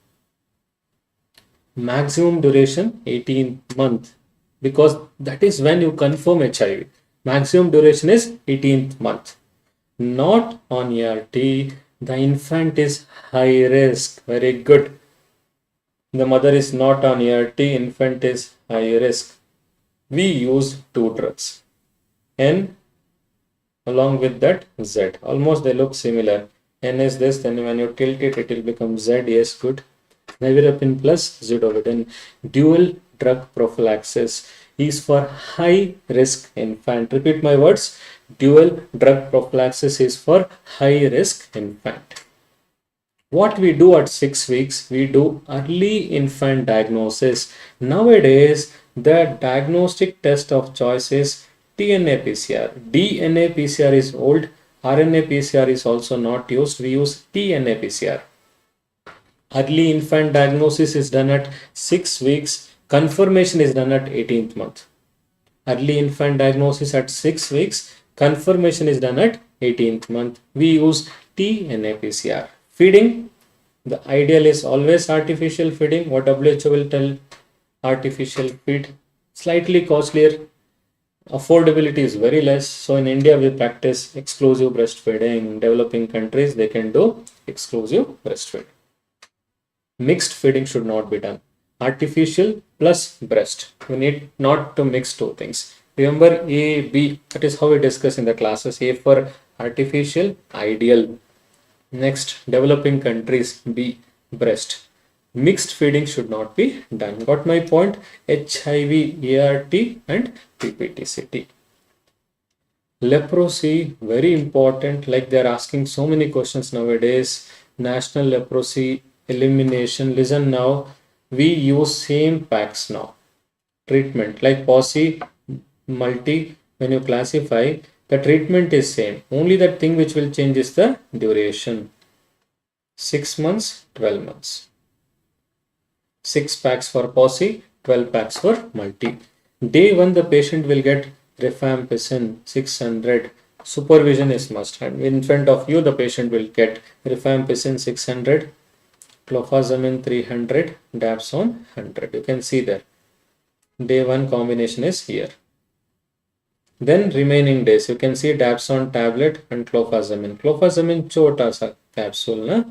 Maximum duration 18 months. because that is when you confirm HIV. Maximum duration is 18th month. Not on ART, the infant is high risk. Very good. The mother is not on ART, infant is high risk. We use two drugs, N along with that Z. Almost they look similar. N is this, then when you tilt it, it will become Z. Yes, good. Nevirapine plus zidovudine. Dual drug prophylaxis is for high risk infant. Repeat my words. Dual drug prophylaxis is for high risk infant. What we do at 6 weeks, we do early infant diagnosis. Nowadays, the diagnostic test of choice is DNA PCR. DNA PCR is old. RNA PCR is also not used. We use DNA PCR. Early infant diagnosis is done at 6 weeks. Confirmation is done at 18th month. Early infant diagnosis at 6 weeks. Confirmation is done at 18th month. We use DNA PCR. Feeding. The ideal is always artificial feeding. What WHO will tell? Artificial feed. Slightly costlier. Affordability is very less. So in India, we practice exclusive breastfeeding. In developing countries, they can do exclusive breastfeeding. Mixed feeding should not be done. Artificial plus breast. We need not to mix two things. Remember A, B. That is how we discuss in the classes. A for artificial, ideal. Next, developing countries. B, breast. Mixed feeding should not be done. Got my point? HIV, ART and PPTCT. Leprosy, very important. Like they are asking so many questions nowadays. National leprosy elimination. Listen now, we use same packs now. Treatment like POSI, multi, when you classify, the treatment is same. Only the thing which will change is the duration. 6 months, 12 months. 6 packs for POSI, 12 packs for multi. Day 1, the patient will get rifampicin 600. Supervision is must. And in front of you, the patient will get rifampicin 600. Clofazimine 300, dapsone 100. You can see there. Day 1 combination is here. Then remaining days, you can see dapsone tablet and clofazimine. Clofazimine chota sa capsule. Na?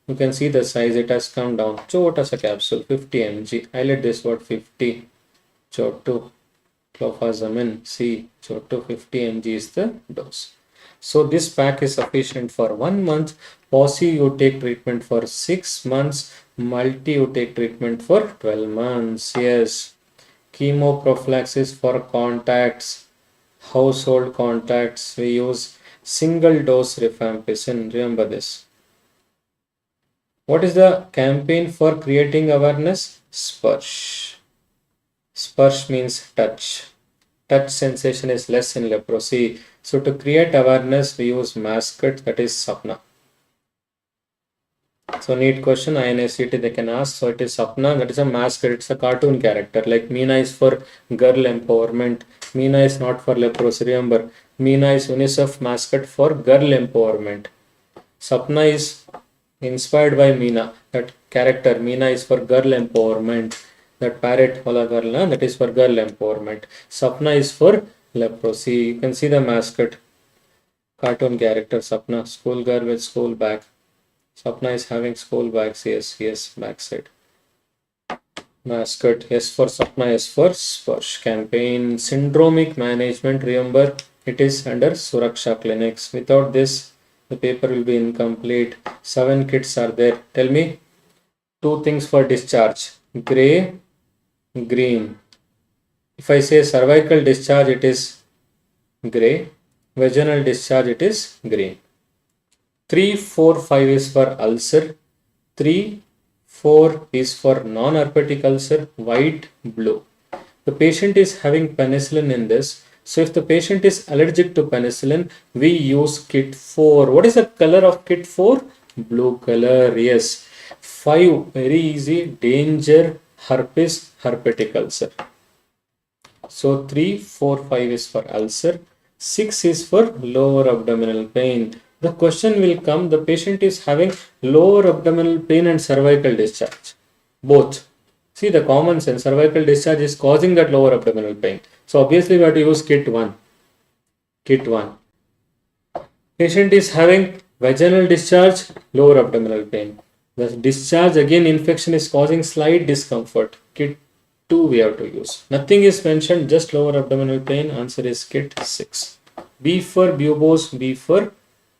You can see the size, it has come down. Chota sa capsule, 50 mg. Highlight this word 50. Chotu. Clofazimine C. Chotu 50 mg is the dose. So this pack is sufficient for 1 month. POSI you take treatment for 6 months. Multi you take treatment for 12 months. Yes. Chemoprophylaxis for contacts. Household contacts. We use single dose rifampicin. Remember this. What is the campaign for creating awareness? Sparsh. Sparsh means touch. Touch sensation is less in leprosy. So to create awareness, we use mascot, that is Sapna. So NEET question, INICET they can ask. So it is Sapna, that is a mascot, it's a cartoon character. Like Meena is for girl empowerment. Meena is not for leprosy. Remember, Meena is UNICEF mascot for girl empowerment. Sapna is inspired by Meena. That character, Meena is for girl empowerment. That parrot wala girl, that is for girl empowerment. Sapna is for leprosy. You can see the mascot. Cartoon character Sapna. School girl with school bag. Sapna is having school bags. Yes, backside. Mascot. S for Sapna, S for Sparsh. Campaign. Syndromic management. Remember, it is under Suraksha clinics. Without this, the paper will be incomplete. 7 kits are there. Tell me 2 things for discharge. Gray, green. If I say cervical discharge, it is gray. Vaginal discharge, it is green. 3, 4, 5 is for ulcer. 3, 4 is for non-herpetic ulcer. White, blue. The patient is having penicillin in this. So if the patient is allergic to penicillin, we use kit 4. What is the color of kit 4? Blue color. Yes. 5, very easy. Danger, herpes, herpetic ulcer. So 3, 4, 5 is for ulcer. 6 is for lower abdominal pain. The question will come, the patient is having lower abdominal pain and cervical discharge. Both. See the common sense, cervical discharge is causing that lower abdominal pain. So obviously we have to use kit 1. Kit 1. Patient is having vaginal discharge, lower abdominal pain. The discharge again infection is causing slight discomfort. Kit 2 we have to use. Nothing is mentioned, just lower abdominal pain. Answer is kit 6. B for buboes, B for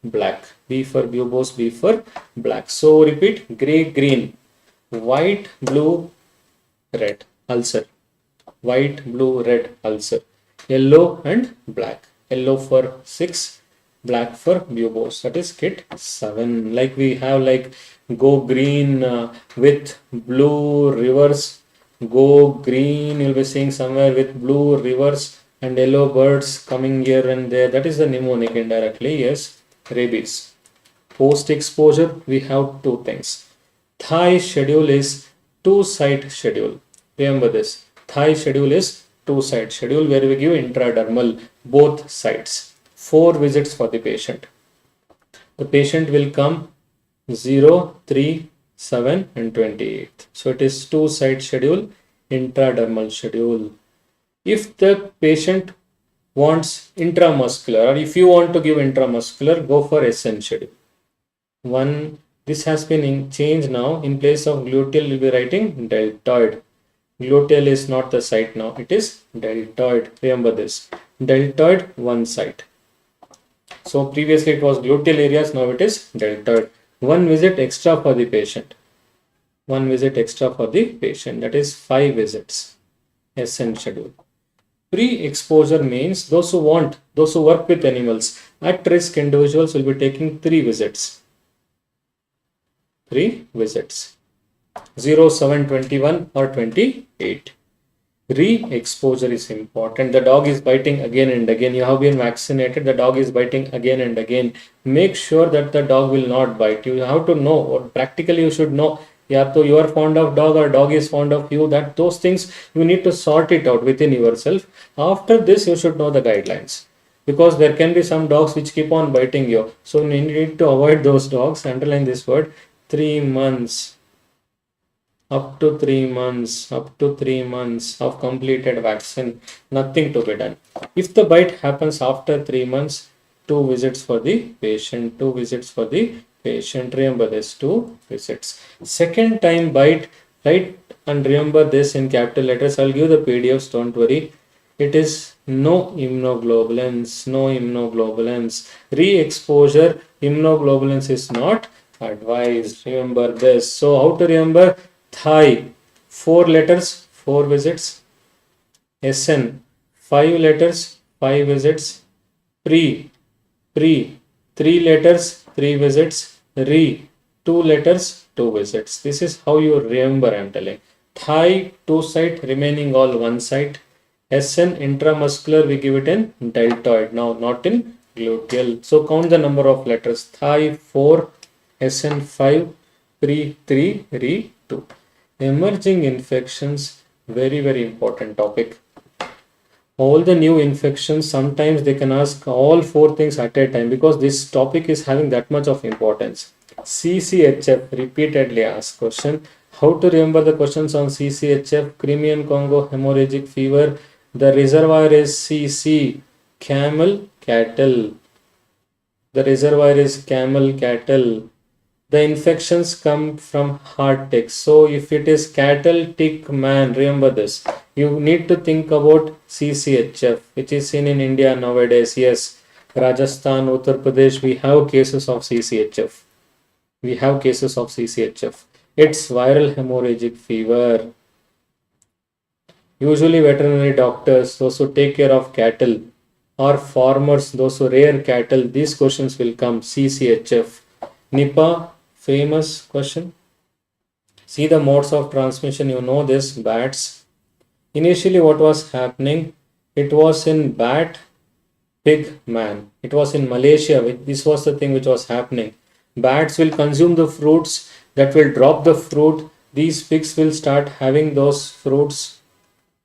black. B for buboes, B for black. So repeat, grey, green, white, blue, red, ulcer. White, blue, red, ulcer. Yellow and black. Yellow for 6, black for buboes. That is kit 7. Like we have like go green with blue reverse. Go green, you'll be seeing somewhere with blue reverse and yellow birds coming here and there. That is the mnemonic indirectly. Yes, rabies. Post exposure, we have 2 things. Thigh schedule is 2-site schedule. Remember this. Thigh schedule is 2-site schedule where we give intradermal both sides. 4 visits for the patient. The patient will come 0, 3, 7 and 28. So it is 2-site schedule, intradermal schedule. If the patient wants intramuscular, or if you want to give intramuscular, go for SN schedule. This has been changed now. In place of gluteal, you'll be writing deltoid. Gluteal is not the site now, it is deltoid. Remember this. Deltoid, 1 site. So previously it was gluteal areas, now it is deltoid. 1 visit extra for the patient. 1 visit extra for the patient. That is 5 visits. SN schedule. Pre-exposure means those who work with animals, at risk individuals will be taking 3 visits. 3 visits. 0, 7, 21 or 28. Re-exposure is important. The dog is biting again and again. You have been vaccinated. The dog is biting again and again. Make sure that the dog will not bite. You have to know, or practically you should know, so you are fond of dog or dog is fond of you. That those things you need to sort it out within yourself. After this, you should know the guidelines. Because there can be some dogs which keep on biting you. So you need to avoid those dogs. Underline this word. 3 months. Up to 3 months of completed vaccine, nothing to be done. If the bite happens after 3 months, 2 visits for the patient. 2 visits for the patient. Remember this, 2 visits. Second time bite, right? And remember this in capital letters. I'll give the PDFs, don't worry. It is no immunoglobulins. No immunoglobulins. Re-exposure, immunoglobulins is not advised. Remember this. So how to remember? Thigh, 4 letters, 4 visits. SN, 5 letters, 5 visits. Pre, 3 letters, 3 visits. Re, 2 letters, 2 visits. This is how you remember, I am telling. Thigh, 2 site, remaining all 1 site. SN, intramuscular, we give it in deltoid. Now, not in gluteal. So, count the number of letters. Thigh, 4, SN, 5, Pre, 3, Re, 2. Emerging infections, very, very important topic. All the new infections, sometimes they can ask all 4 things at a time because this topic is having that much of importance. CCHF, repeatedly asked question. How to remember the questions on CCHF? Crimean Congo hemorrhagic fever. The reservoir is CC, camel, cattle. The reservoir is camel, cattle. The infections come from heart ticks. So if it is cattle, tick, man, remember this. You need to think about CCHF, which is seen in India nowadays. Yes, Rajasthan, Uttar Pradesh, we have cases of CCHF. We have cases of CCHF. It's viral hemorrhagic fever. Usually veterinary doctors, those who take care of cattle, or farmers, those who rear cattle, these questions will come. CCHF. Nipah, famous question. See the modes of transmission, you know this, bats. Initially what was happening, it was in bat, pig, man. It was in Malaysia, this was the thing which was happening. Bats will consume the fruits, that will drop the fruit. These pigs will start having those fruits.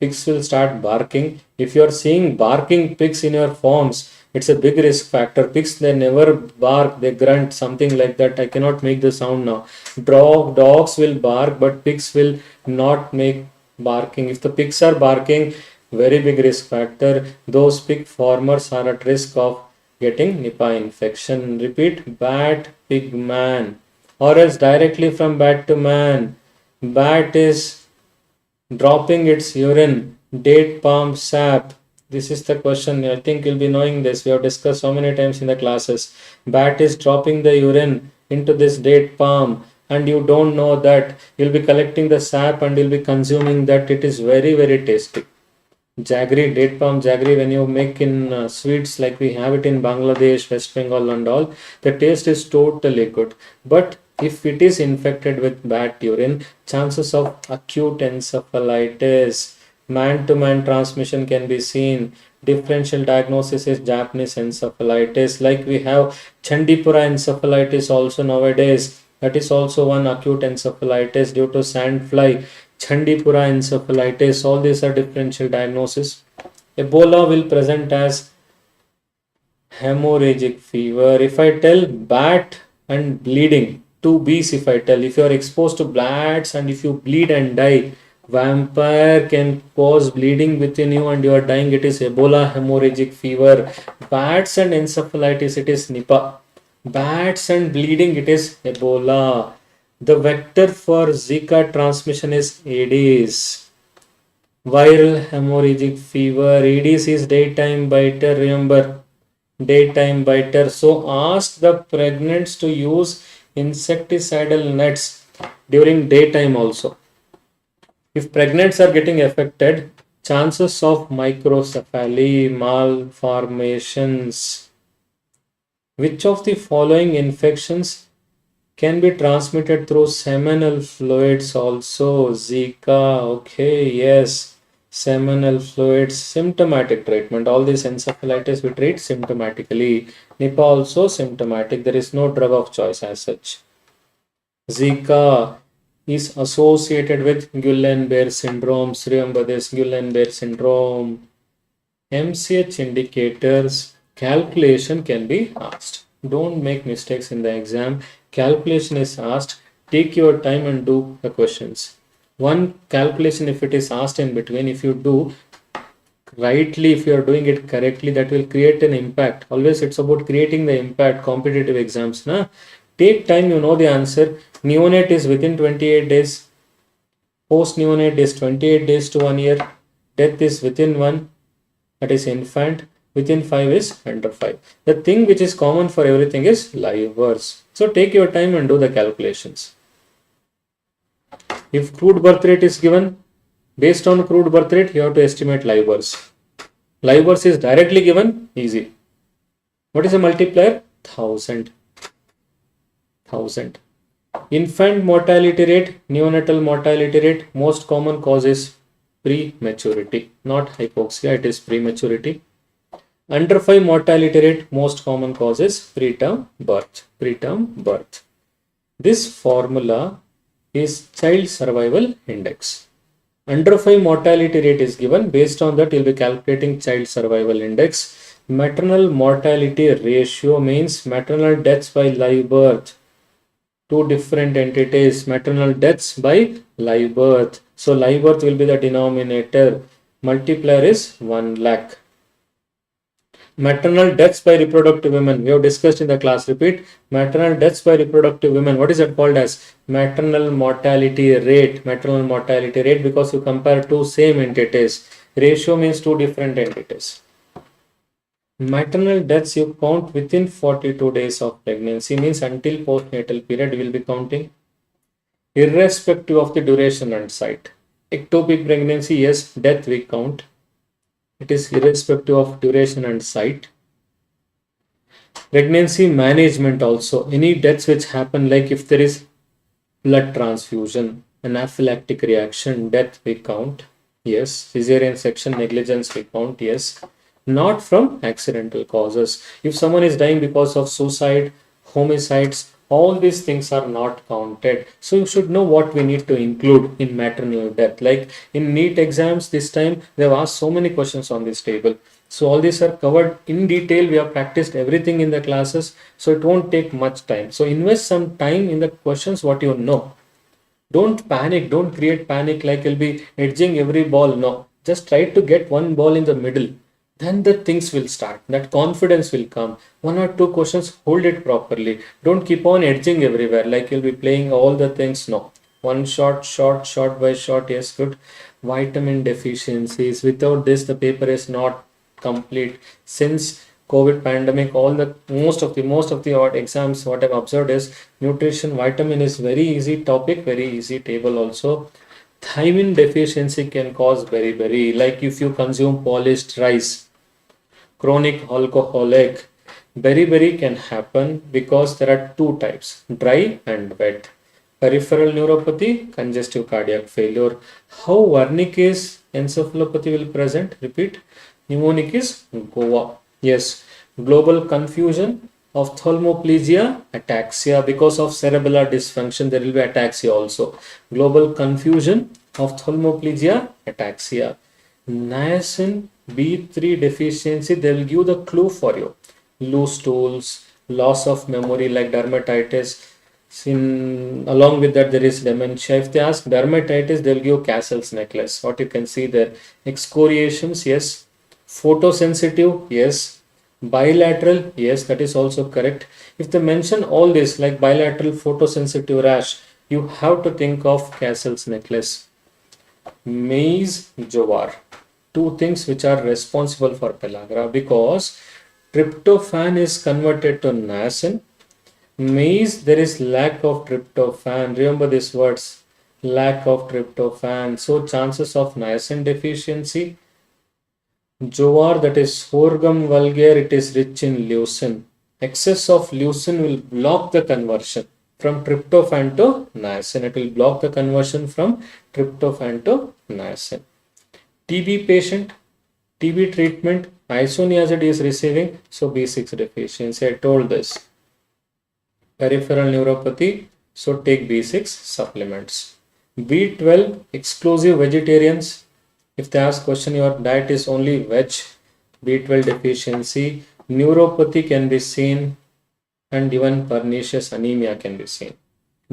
pigs will start barking. If you are seeing barking pigs in your farms, it's a big risk factor. Pigs, they never bark, they grunt, something like that. I cannot make the sound now. Dogs will bark, but pigs will not make barking. If the pigs are barking, very big risk factor. Those pig farmers are at risk of getting Nipah infection. Repeat, bat, pig, man, or else directly from bat to man. Bat is dropping its urine, date palm sap. This is the question. I think you'll be knowing this. We have discussed so many times in the classes. Bat is dropping the urine into this date palm, and you don't know that. You'll be collecting the sap and you'll be consuming that. It is very, very tasty. Jaggery, date palm jaggery, when you make in sweets like we have it in Bangladesh, West Bengal and all, the taste is totally good. But if it is infected with bat urine, chances of acute encephalitis, man-to-man transmission can be seen. Differential diagnosis is Japanese encephalitis. Like we have Chandipura encephalitis also nowadays. That is also one acute encephalitis due to sandfly. Chandipura encephalitis, all these are differential diagnosis. Ebola will present as hemorrhagic fever. If I tell bat and bleeding, two B's if I tell, if you are exposed to bats and if you bleed and die, vampire can cause bleeding within you and you are dying, it is Ebola hemorrhagic fever. Bats and encephalitis, it is Nipah. Bats and bleeding, it is Ebola. The vector for Zika transmission is Aedes. Viral hemorrhagic fever. Aedes is daytime biter. Remember, daytime biter. So ask the pregnants to use insecticidal nets during daytime also. If pregnants are getting affected, chances of microcephaly, malformations. Which of the following infections can be transmitted through seminal fluids also? Zika, okay, yes. Seminal fluids, symptomatic treatment. All these encephalitis we treat symptomatically. Nipah also symptomatic. There is no drug of choice as such. Zika is associated with Guillain-Barré syndrome. Remember this, Guillain-Barré syndrome. MCH indicators, calculation can be asked. Don't make mistakes in the exam. Calculation is asked. Take your time and do the questions. One calculation, if it is asked in between, if you do rightly, if you are doing it correctly, that will create an impact. Always it's about creating the impact. Competitive exams, na? Take time, you know the answer. Neonate is within 28 days. Post neonate is 28 days to 1 year. Death is within 1. That is infant. Within 5 is under 5. The thing which is common for everything is live births. So take your time and do the calculations. If crude birth rate is given, based on crude birth rate, you have to estimate live births. Live births is directly given, easy. What is a multiplier? 1000. Infant mortality rate, neonatal mortality rate, most common cause is prematurity, not hypoxia, it is prematurity. Under 5 mortality rate, most common cause is preterm birth. This formula is child survival index. Under 5 mortality rate is given. Based on that, you'll be calculating child survival index. Maternal mortality ratio means maternal deaths by live birth. Two different entities, maternal deaths by live birth. So live birth will be the denominator. Multiplier is 1 lakh. Maternal deaths by reproductive women. We have discussed in the class. Repeat. Maternal deaths by reproductive women. What is that called as? Maternal mortality rate. Maternal mortality rate, because you compare two same entities. Ratio means two different entities. Maternal deaths you count within 42 days of pregnancy, means until postnatal period we will be counting. Irrespective of the duration and site. Ectopic pregnancy, yes, death we count. It is irrespective of duration and site. Pregnancy management also. Any deaths which happen, like if there is blood transfusion, anaphylactic reaction, death we count. Yes. Cesarean section, negligence we count. Yes. Not from accidental causes. If someone is dying because of suicide, homicides, All these things are not counted. So you should know what we need to include in maternal death. Like in NEET exams this time, they have asked so many questions on this table. So all these are covered in detail. We have practiced everything in the classes, so it won't take much time. So invest some time in the questions what you know. Don't panic, don't create panic like you'll be edging every ball. No, just try to get one ball in the middle. Then the things will start, that confidence will come. One or two questions, hold it properly. Don't keep on edging everywhere like you'll be playing all the things. No, one shot, shot by shot. Yes, good. Vitamin deficiencies, without this the paper is not complete. Since COVID pandemic, all the most of the odd exams what I've observed is nutrition, vitamin is very easy topic, very easy table also. Thiamine deficiency can cause very like if you consume polished rice, chronic alcoholic, very can happen because there are two types, dry and wet. Peripheral neuropathy, congestive cardiac failure. How Wernicke's encephalopathy will present? Repeat. Mnemonic is Goa. Yes. Global confusion, ophthalmoplegia, ataxia. Because of cerebellar dysfunction, there will be ataxia also. Global confusion, ophthalmoplegia, ataxia. Niacin B3 deficiency, they will give the clue for you. Loose stools, loss of memory like dermatitis. Along with that, there is dementia. If they ask dermatitis, they'll give Castle's necklace. What you can see there. Excoriations, yes. Photosensitive, yes. Bilateral, yes, that is also correct. If they mention all this like bilateral photosensitive rash, you have to think of Castle's necklace. Maize, jowar, two things which are responsible for pellagra because tryptophan is converted to niacin. Maize, there is lack of tryptophan. Remember these words, lack of tryptophan. So chances of niacin deficiency. Jowar, that is sorghum vulgare, it is rich in leucine. Excess of leucine will block the conversion from tryptophan to niacin. It will block the conversion from tryptophan to niacin. TB patient, TB treatment, isoniazid is receiving, so B6 deficiency. I told this. Peripheral neuropathy, so take B6 supplements. B12 exclusive vegetarians. If they ask question, your diet is only veg, B12 deficiency, neuropathy can be seen, and even pernicious anemia can be seen.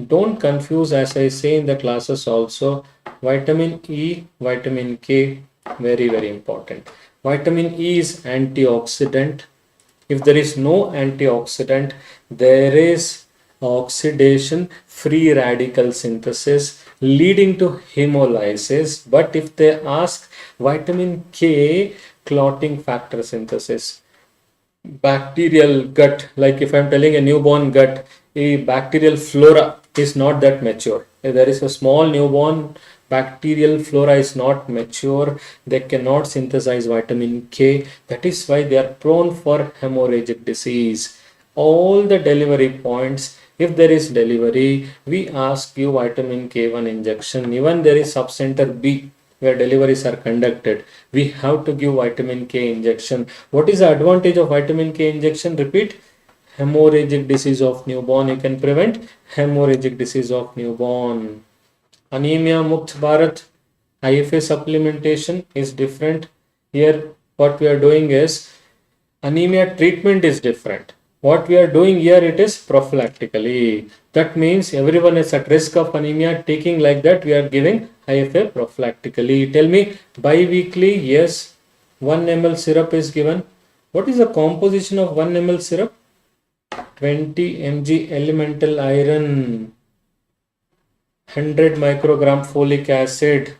Don't confuse, as I say in the classes also, vitamin E, vitamin K, very important. Vitamin E is antioxidant. If there is no antioxidant, there is oxidation, free radical synthesis leading to hemolysis. But if they ask vitamin K, clotting factor synthesis, bacterial gut, like if I'm telling a newborn gut, a bacterial flora is not that mature. If there is a small newborn, bacterial flora is not mature, they cannot synthesize vitamin K. That is why they are prone for hemorrhagic disease. All the delivery points, if there is delivery, we ask you vitamin K1 injection. Even there is subcenter B where deliveries are conducted, we have to give vitamin K injection. What is the advantage of vitamin K injection? Repeat. Hemorrhagic disease of newborn. You can prevent hemorrhagic disease of newborn. Anemia Mukt Bharat, IFA supplementation is different. Here what we are doing is anemia treatment is different. What we are doing here, it is prophylactically. That means everyone is at risk of anemia. Taking like that, we are giving IFA prophylactically. Tell me, bi-weekly, yes, 1 ml syrup is given. What is the composition of 1 ml syrup? 20 mg elemental iron, 100 microgram folic acid,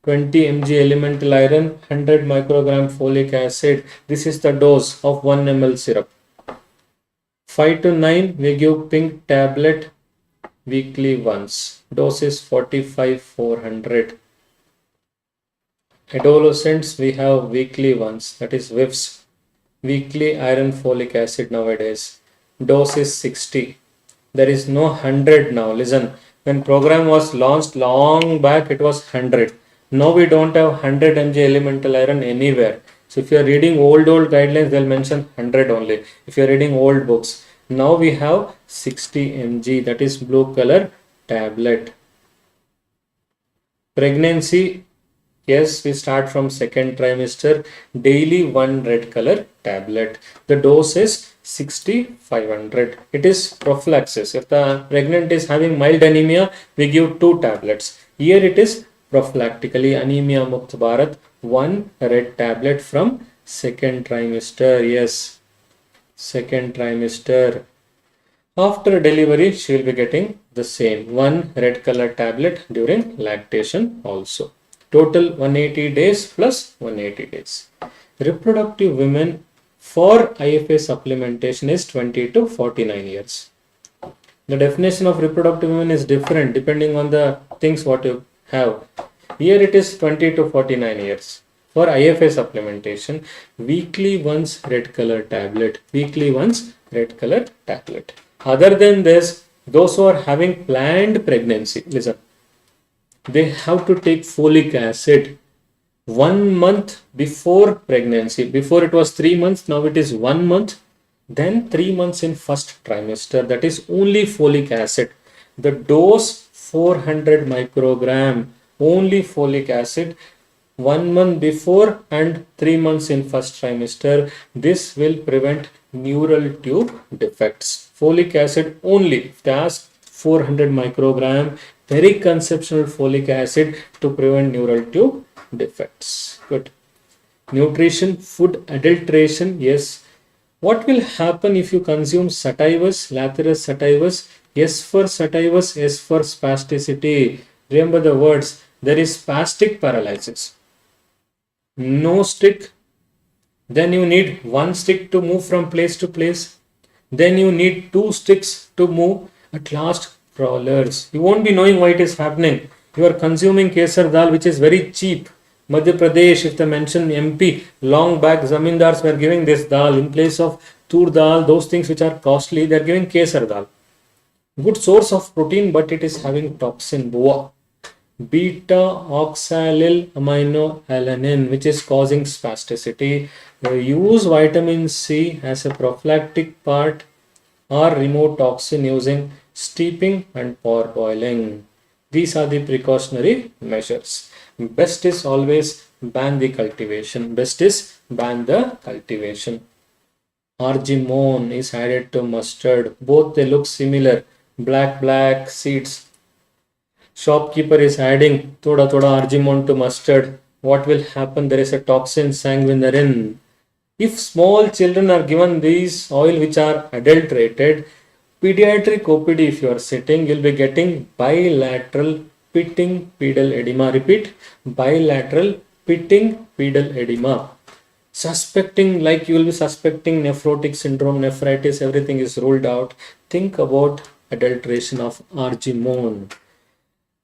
20 mg elemental iron, 100 microgram folic acid. This is the dose of 1 ml syrup. 5 to 9, we give pink tablet weekly once. Dose is 45-400. Adolescents, we have weekly once, that is WIFs. Weekly iron folic acid nowadays. Dose is 60. There is no 100 now. Listen, when program was launched long back, it was 100. Now we don't have 100 mg elemental iron anywhere. So if you are reading old guidelines, they'll mention 100 only. If you are reading old books, Now we have 60 mg, that is blue color tablet. Pregnancy, yes, we start from second trimester, daily one red color tablet. The dose is 60/500. It is prophylaxis. If the pregnant is having mild anemia, we give 2 tablets. Here it is prophylactically anemia mukt Bharat, one red tablet from second trimester. Yes, second trimester. After delivery, she will be getting the same one red color tablet during lactation also. Total 180 days plus 180 days. Reproductive women for IFA supplementation is 20 to 49 years. The definition of reproductive women is different depending on the things what you have. Here it is 20 to 49 years. For IFA supplementation, weekly once red color tablet. Weekly once red color tablet. Other than this, those who are having planned pregnancy, listen, they have to take folic acid 1 month before pregnancy. Before it was 3 months, now it is 1 month. Then 3 months in first trimester, that is only folic acid. The dose 400 microgram, only folic acid 1 month before and 3 months in first trimester. This will prevent neural tube defects. Folic acid only. If they ask 400 microgram, periconceptual folic acid to prevent neural tube defects. Good. Nutrition, food adulteration. Yes. What will happen if you consume sativus, lathyrus sativus? S for sativus, S for spasticity. Remember the words. There is spastic paralysis. No stick. Then you need 1 stick to move from place to place. Then you need 2 sticks to move. At last, crawlers. You won't be knowing why it is happening. You are consuming kesar dal, which is very cheap. Madhya Pradesh, if they mention MP, long back zamindars were giving this dal in place of tur dal, those things which are costly, they are giving kesar dal. Good source of protein, but it is having toxin, BOA. Beta oxalyl aminoalanine, which is causing spasticity. Use vitamin C as a prophylactic part or remove toxin using steeping and parboiling. These are the precautionary measures. Best is always ban the cultivation. Best is ban the cultivation. Argemone is added to mustard. Both they look similar. Black seeds. Shopkeeper is adding thoda argemone to mustard. What will happen? There is a toxin sanguinarin. If small children are given these oil which are adulterated, pediatric OPD, if you are sitting, you'll be getting bilateral pitting pedal edema. Repeat, bilateral pitting pedal edema. Suspecting, like you will be suspecting nephrotic syndrome, nephritis, everything is ruled out. Think about adulteration of argemone.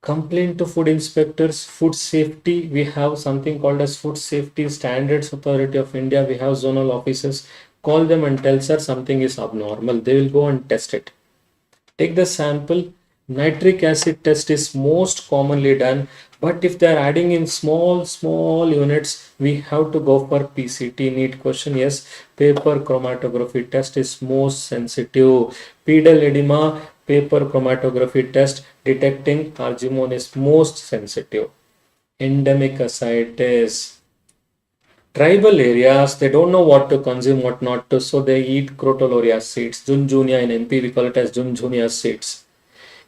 Complaint to food inspectors, food safety. We have something called as Food Safety Standards Authority of India. We have zonal officers. Call them and tell sir something is abnormal. They will go and test it. Take the sample. Nitric acid test is most commonly done. But if they are adding in small units, we have to go for PCT. NEET question. Yes, paper chromatography test is most sensitive. Pedal edema, paper chromatography test detecting argemone is most sensitive. Endemic ascites. Tribal areas, they don't know what to consume, what not to, so they eat crotoloria seeds. Junjunia in MP, we call it as Junjunia seeds.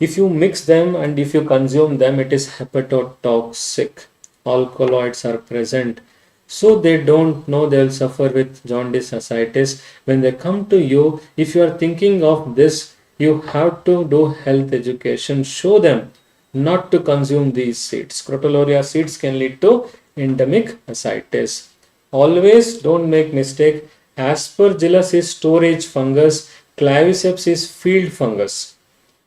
If you mix them and if you consume them, it is hepatotoxic. Alkaloids are present. So they don't know, they will suffer with jaundice ascites. When they come to you, if you are thinking of this, you have to do health education. Show them not to consume these seeds. Crotoloria seeds can lead to endemic ascites. Always don't make mistake. Aspergillus is storage fungus. Claviceps is field fungus.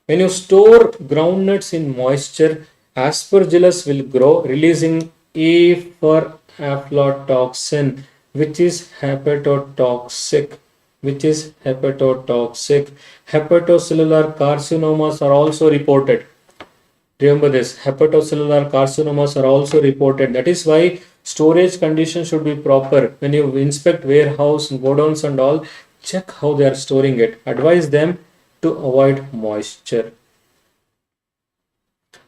When you store groundnuts in moisture, Aspergillus will grow, releasing A for aflatoxin, which is hepatotoxic. Hepatocellular carcinomas are also reported. Remember this, hepatocellular carcinomas are also reported. That is why storage conditions should be proper. When you inspect warehouse, godowns and all, check how they are storing it. Advise them to avoid moisture.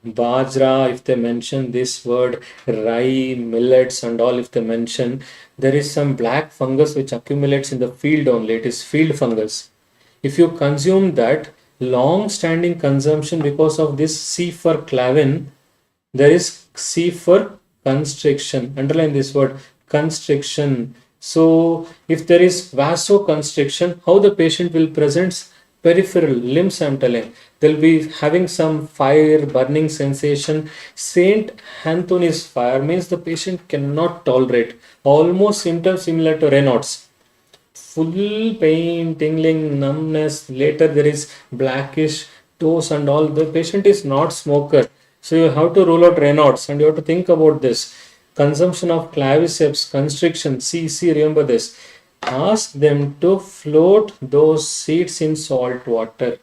Bajra, if they mention this word, rye, millets and all, if they mention, there is some black fungus which accumulates in the field only. It is field fungus. If you consume that, long standing consumption, because of this C for clavin, there is C for constriction. Underline this word, constriction. So if there is vasoconstriction, how the patient will present? Peripheral limbs, I'm telling, they'll be having some fire, burning sensation. Saint Anthony's fire means the patient cannot tolerate. Almost symptoms similar to Raynaud's. Full pain, tingling, numbness. Later there is blackish toes and all. The patient is not smoker. So you have to rule out Raynaud's and you have to think about this. Consumption of claviceps, constriction, C, remember this. Ask them to float those seeds in salt water.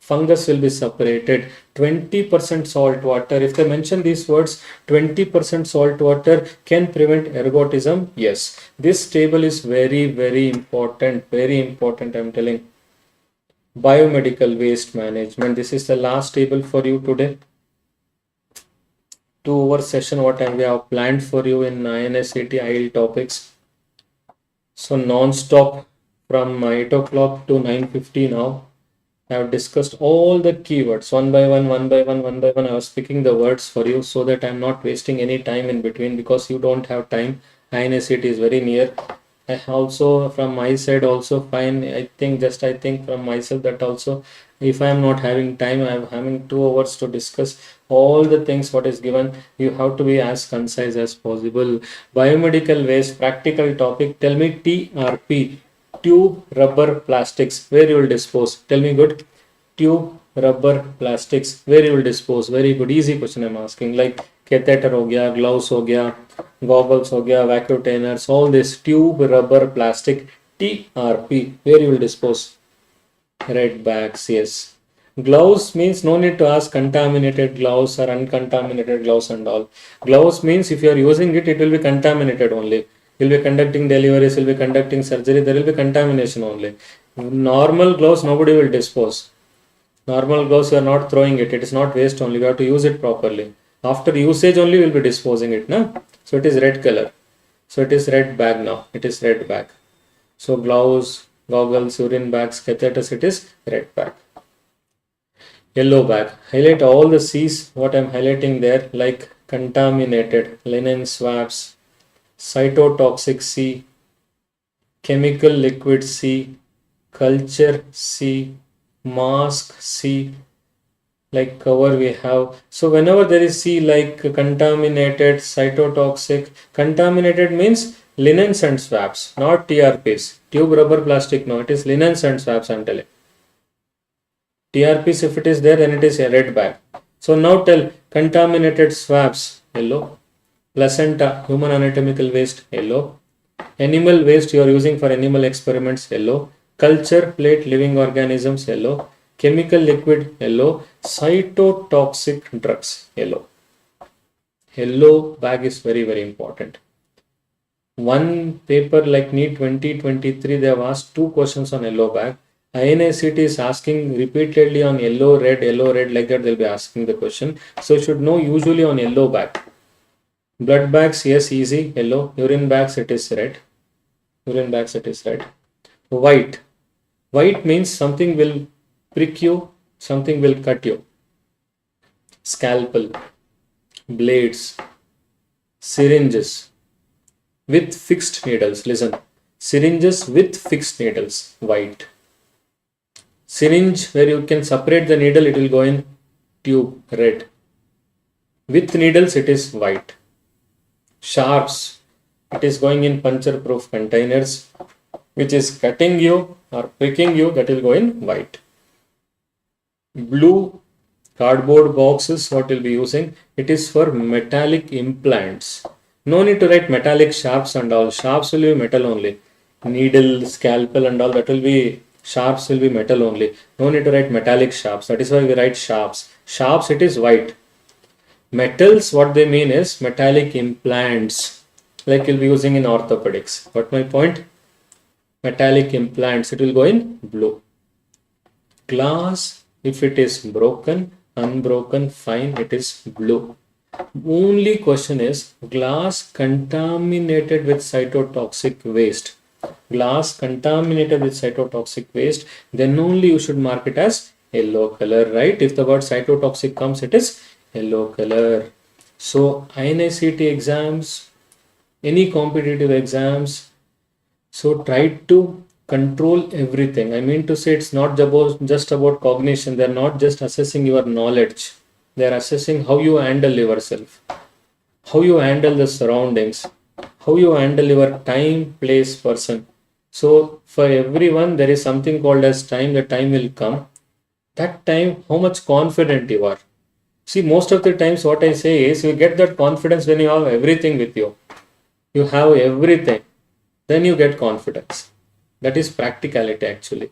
Fungus will be separated. 20% salt water. If they mention these words, 20% salt water can prevent ergotism. Yes. This table is very, very important. Very important, I'm telling. Biomedical waste management. This is the last table for you today. 2-hour session what we have planned for you in INICET IELTS topics. So non-stop from 8 o'clock to 9:50 now. I have discussed all the keywords one by one. I was picking the words for you so that I'm not wasting any time in between, because you don't have time. INICET is very near. I also from my side also fine. I think from myself that also, if I am not having time, I am having 2 hours to discuss all the things what is given. You have to be as concise as possible. Biomedical waste practical topic. Tell me TRP. Tube, rubber, plastics, where you will dispose? Tell me good. Tube, rubber, plastics, where you will dispose? Very good, easy question I'm asking. Like catheter ho gaya, gloves ho gaya, goggles ho gaya, vacuum trainers, all this. Tube, rubber, plastic, TRP, where you will dispose? Red bags, yes. Gloves means no need to ask contaminated gloves or uncontaminated gloves and all. Gloves means if you are using it, it will be contaminated only. You'll be conducting deliveries, you'll be conducting surgery, there will be contamination only. Normal gloves, nobody will dispose. Normal gloves, you are not throwing it. It is not waste only. You have to use it properly. After usage only, you will be disposing it. Na? So it is red color. So it is red bag now. It is red bag. So gloves, goggles, urine bags, catheters, it is red bag. Yellow bag. Highlight all the C's, what I am highlighting there, like contaminated, linen swabs, cytotoxic C, chemical liquid C, culture C, mask C, like cover we have. So whenever there is C like contaminated, cytotoxic, contaminated means linens and swabs, not TRPs. Tube, rubber, plastic, no, it is linens and swabs I'm telling. TRPs, if it is there, then it is a red bag. So now tell contaminated swabs, yellow. Placenta, human anatomical waste, yellow. Animal waste you are using for animal experiments, yellow. Culture plate, living organisms, yellow. Chemical liquid, yellow. Cytotoxic drugs, yellow. Yellow bag is very, very important. One paper like NEET 2023, they have asked 2 questions on yellow bag. INICET is asking repeatedly on yellow, red, like that they'll be asking the question. So you should know usually on yellow bag. Blood bags, yes, easy, yellow. Urine bags, it is red. Urine bags, it is red. White. White means something will prick you, something will cut you. Scalpel, blades, syringes with fixed needles. Listen, syringes with fixed needles, white. Syringe where you can separate the needle, it will go in tube, red. With needles, it is white. Sharps, it is going in puncture proof containers, which is cutting you or pricking you, that will go in white. Blue cardboard boxes, what will be using, it is for metallic implants. No need to write metallic sharps and all. Sharps will be metal only. Needle, scalpel and all, that will be, sharps will be metal only. No need to write metallic sharps. That is why we write sharps. Sharps, it is white. Metals, what they mean is metallic implants, like you'll be using in orthopedics. Got my point? Metallic implants, it will go in blue. Glass, if it is broken, unbroken, fine, it is blue. Only question is glass contaminated with cytotoxic waste. Glass contaminated with cytotoxic waste, then only you should mark it as yellow color, right? If the word cytotoxic comes, it is yellow color. So INICET exams, any competitive exams, so try to control everything. I mean to say, it's not just about cognition. They're not just assessing your knowledge. They're assessing how you handle yourself, how you handle the surroundings, how you handle your time, place, person. So for everyone, there is something called as time. The time will come. That time, how much confident you are. See, most of the times, what I say is, you get that confidence when you have everything with you. You have everything, then you get confidence. That is practicality actually.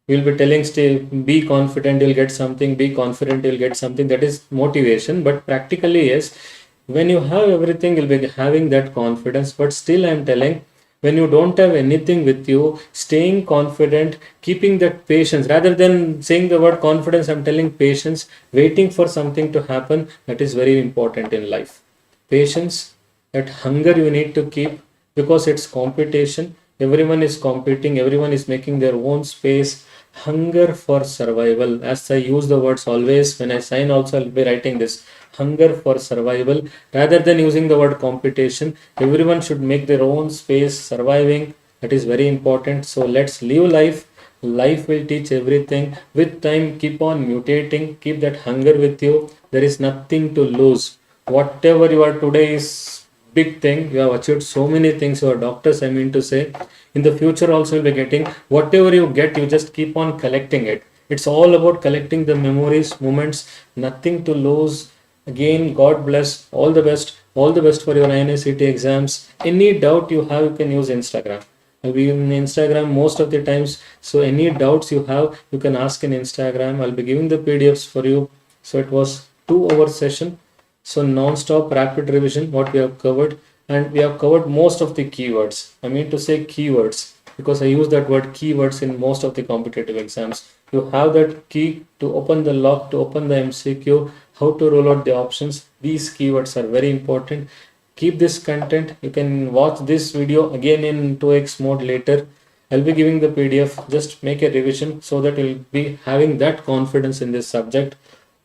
You'll be telling, stay, be confident, you'll get something, be confident, you'll get something. That is motivation. But practically, yes, when you have everything, you'll be having that confidence. But still, I'm telling, when you don't have anything with you, staying confident, keeping that patience, rather than saying the word confidence, I'm telling patience, waiting for something to happen. That is very important in life. Patience, that hunger you need to keep, because it's competition. Everyone is competing, everyone is making their own space. Hunger for survival. As I use the words always, when I sign also, I'll be writing this hunger for survival rather than using the word competition. Everyone should make their own space, surviving. That is very important. So let's live life. Life will teach everything. With time, keep on mutating, keep that hunger with you. There is nothing to lose. Whatever you are today is big thing. You have achieved so many things. You are doctors, I mean to say. In the future also, you'll be getting whatever you get, you just keep on collecting it. It's all about collecting the memories, moments, nothing to lose. Again, God bless, all the best, all the best for your INICET exams. Any doubt you have, you can use Instagram. I'll be in Instagram most of the times. So any doubts you have, you can ask in Instagram. I'll be giving the PDFs for you. So it was 2 hour session. So non-stop rapid revision, what we have covered, and we have covered most of the keywords. I mean to say keywords, because I use that word keywords in most of the competitive exams. You have that key to open the lock, to open the MCQ, how to roll out the options. These keywords are very important. Keep this content. You can watch this video again in 2x mode later. I'll be giving the PDF. Just make a revision so that you'll be having that confidence in this subject.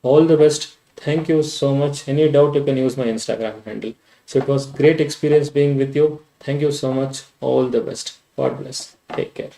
All the best. Thank you so much. Any doubt, you can use my Instagram handle. So it was great experience being with you. Thank you so much. All the best. God bless. Take care.